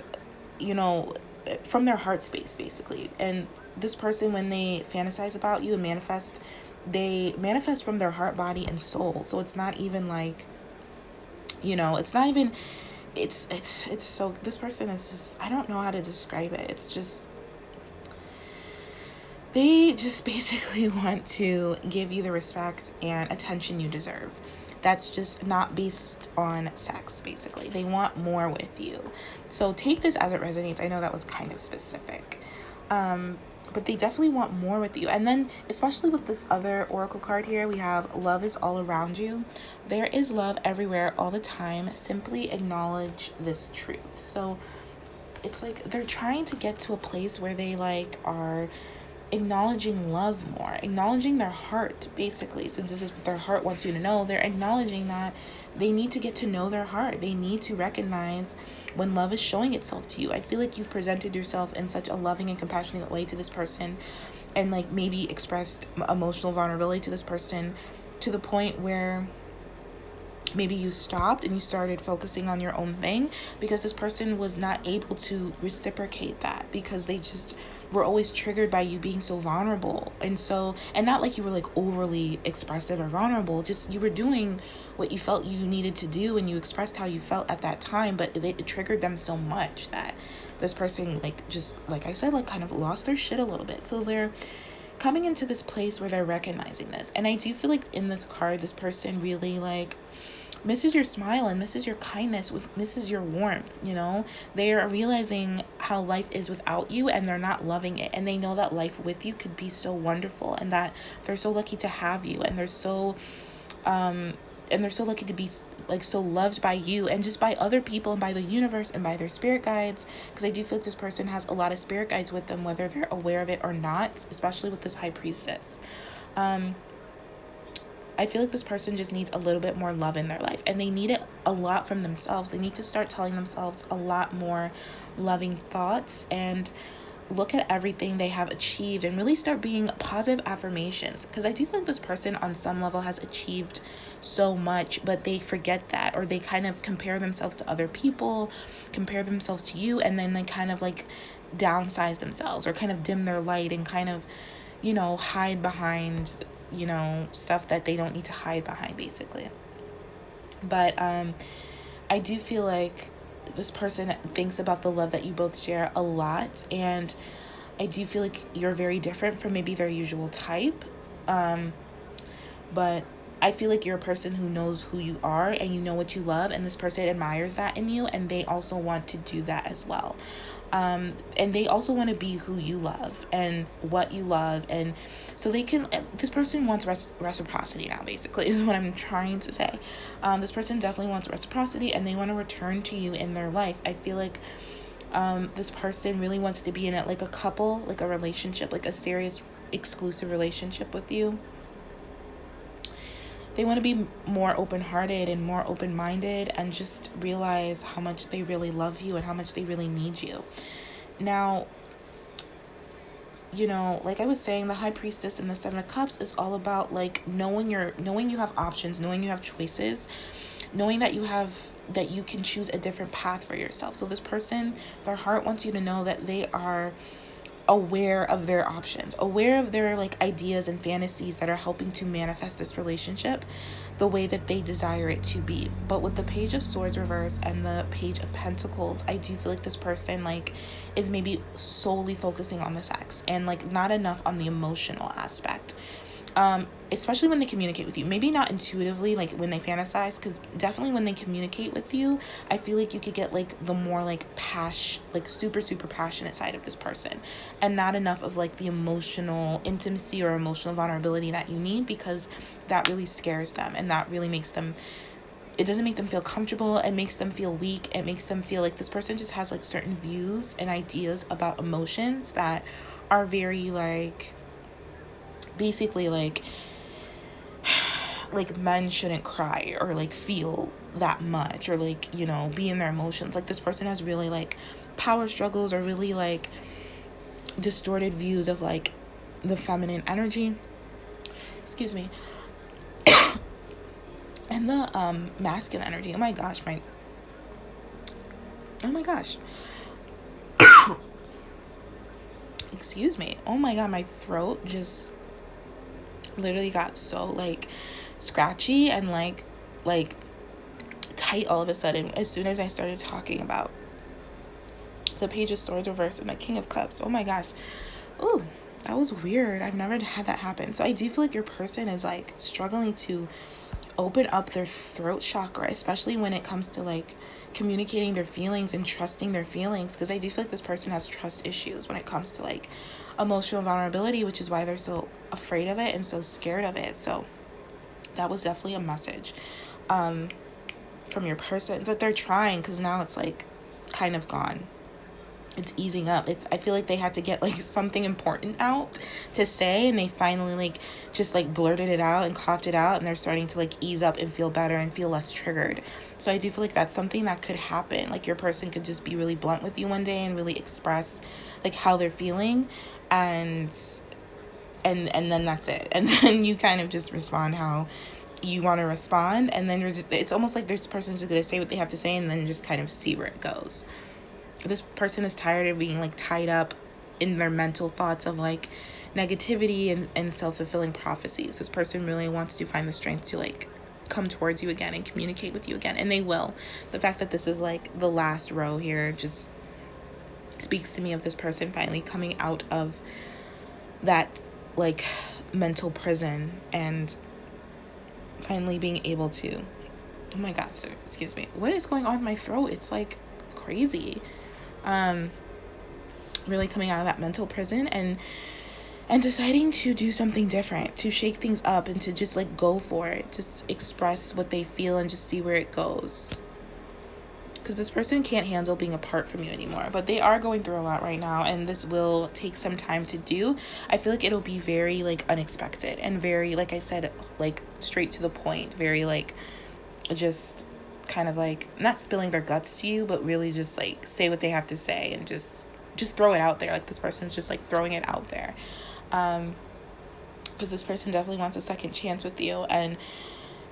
you know, from their heart space basically. And this person, when they fantasize about you and manifest, they manifest from their heart, body, and soul. So it's not even like, you know, it's not even, it's so, this person is just, I don't know how to describe it. It's just, they just basically want to give you the respect and attention you deserve. That's just not based on sex, basically. They want more with you. So take this as it resonates. I know that was kind of specific. But they definitely want more with you. And then, especially with this other oracle card here, we have love is all around you. There is love everywhere all the time. Simply acknowledge this truth. So it's like they're trying to get to a place where they like are acknowledging love more, acknowledging their heart basically. Since this is what their heart wants you to know, they're acknowledging that they need to get to know their heart. They need to recognize when love is showing itself to you. I feel like you've presented yourself in such a loving and compassionate way to this person, and like maybe expressed emotional vulnerability to this person to the point where maybe you stopped and you started focusing on your own thing, because this person was not able to reciprocate that, because they just were always triggered by you being so vulnerable. And so, and not like you were like overly expressive or vulnerable, just you were doing what you felt you needed to do and you expressed how you felt at that time, but it triggered them so much that this person like just, like I said, like kind of lost their shit a little bit. So they're coming into this place where they're recognizing this. And I do feel like in this card, this person really like misses your smile and misses your kindness, misses your warmth, you know. They are realizing how life is without you, and they're not loving it, and they know that life with you could be so wonderful, and that they're so lucky to have you, and they're so lucky to be like so loved by you and just by other people and by the universe and by their spirit guides, because I do feel like this person has a lot of spirit guides with them, whether they're aware of it or not, especially with this high priestess. I feel like this person just needs a little bit more love in their life, and they need it a lot from themselves. They need to start telling themselves a lot more loving thoughts and look at everything they have achieved and really start being positive affirmations, because I do feel like this person on some level has achieved so much, but they forget that, or they kind of compare themselves to other people, compare themselves to you, and then they kind of like downsize themselves or kind of dim their light and kind of, you know, hide behind, you know, stuff that they don't need to hide behind basically. But I do feel like this person thinks about the love that you both share a lot, and I do feel like you're very different from maybe their usual type, but I feel like you're a person who knows who you are and you know what you love, and this person admires that in you, and they also want to do that as well. And they also want to be who you love and what you love, and so they can, this person wants reciprocity now basically is what I'm trying to say. This person definitely wants reciprocity, and they want to return to you in their life. I feel like this person really wants to be in it like a couple, like a relationship, like a serious exclusive relationship with you. They want to be more open-hearted and more open-minded and just realize how much they really love you and how much they really need you. Now, you know, like I was saying, the High Priestess and the Seven of Cups is all about like knowing you have options, knowing you have choices, knowing that you can choose a different path for yourself. So this person, their heart wants you to know that they are aware of their options, aware of their like ideas and fantasies that are helping to manifest this relationship the way that they desire it to be. But with the Page of Swords reverse and the Page of Pentacles, I do feel like this person like is maybe solely focusing on the sex and like not enough on the emotional aspect. especially when they communicate with you. Maybe not intuitively, like when they fantasize, because definitely when they communicate with you, I feel like you could get like the more like like super, super passionate side of this person, and not enough of like the emotional intimacy or emotional vulnerability that you need, because that really scares them, and that really makes them, it doesn't make them feel comfortable. It makes them feel weak. It makes them feel like this person just has like certain views and ideas about emotions that are very like, basically like men shouldn't cry or like feel that much, or like, you know, be in their emotions. Like this person has really like power struggles, or really like distorted views of like the feminine energy, excuse me, and the masculine energy. Oh my gosh, excuse me, oh my god, my throat just literally got so like scratchy and like tight all of a sudden as soon as I started talking about the Page of Swords reversed and the King of Cups. Oh my gosh. Ooh, that was weird. I've never had that happen. So I do feel like your person is like struggling to open up their throat chakra, especially when it comes to like communicating their feelings and trusting their feelings, because I do feel like this person has trust issues when it comes to like emotional vulnerability, which is why they're so afraid of it and so scared of it. So that was definitely a message from your person, but they're trying, because now it's like kind of gone. It's easing up. I feel like they had to get like something important out to say, and they finally like just like blurted it out and coughed it out, and they're starting to like ease up and feel better and feel less triggered. So I do feel like that's something that could happen. Like your person could just be really blunt with you one day and really express like how they're feeling, and then that's it. And then you kind of just respond how you want to respond, and then it's almost like this person's just gonna say what they have to say and then just kind of see where it goes. This person is tired of being like tied up in their mental thoughts of like negativity and self-fulfilling prophecies. This person really wants to find the strength to like come towards you again and communicate with you again, and they will. The fact that this is like the last row here just speaks to me of this person finally coming out of that like mental prison and finally being able to, oh my god, sir, excuse me, what is going on with my throat? It's like crazy. Really coming out of that mental prison and deciding to do something different, to shake things up, and to just like go for it, just express what they feel and just see where it goes. Because this person can't handle being apart from you anymore, but they are going through a lot right now, and this will take some time to do. I feel like it'll be very like unexpected and very, like I said, like straight to the point, very like just kind of like not spilling their guts to you, but really just like say what they have to say and just throw it out there. Like this person's just like throwing it out there, because this person definitely wants a second chance with you. And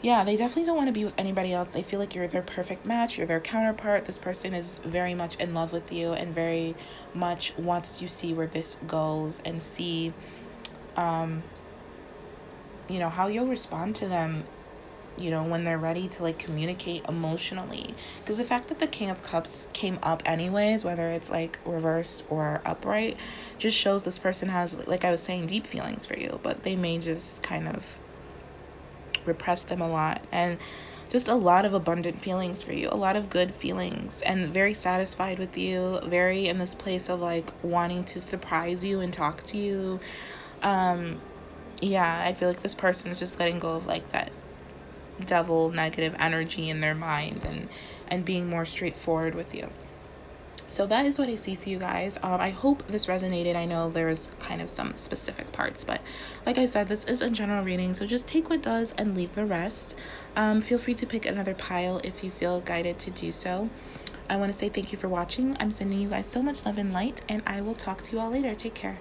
yeah, they definitely don't want to be with anybody else. They feel like you're their perfect match, you're their counterpart. This person is very much in love with you and very much wants to see where this goes and see you know, how you'll respond to them, you know, when they're ready to like communicate emotionally. Because the fact that the King of Cups came up anyways, whether it's like reversed or upright, just shows this person has, like I was saying, deep feelings for you, but they may just kind of repress them a lot, and just a lot of abundant feelings for you, a lot of good feelings, and very satisfied with you, very in this place of like wanting to surprise you and talk to you. Yeah, I feel like this person is just letting go of like that devil negative energy in their mind and being more straightforward with you. So that is what I see for you guys. I hope this resonated. I know there's kind of some specific parts, but like I said, this is a general reading, so just take what does and leave the rest. Feel free to pick another pile if you feel guided to do so. I want to say thank you for watching. I'm sending you guys so much love and light, and I will talk to you all later. Take care.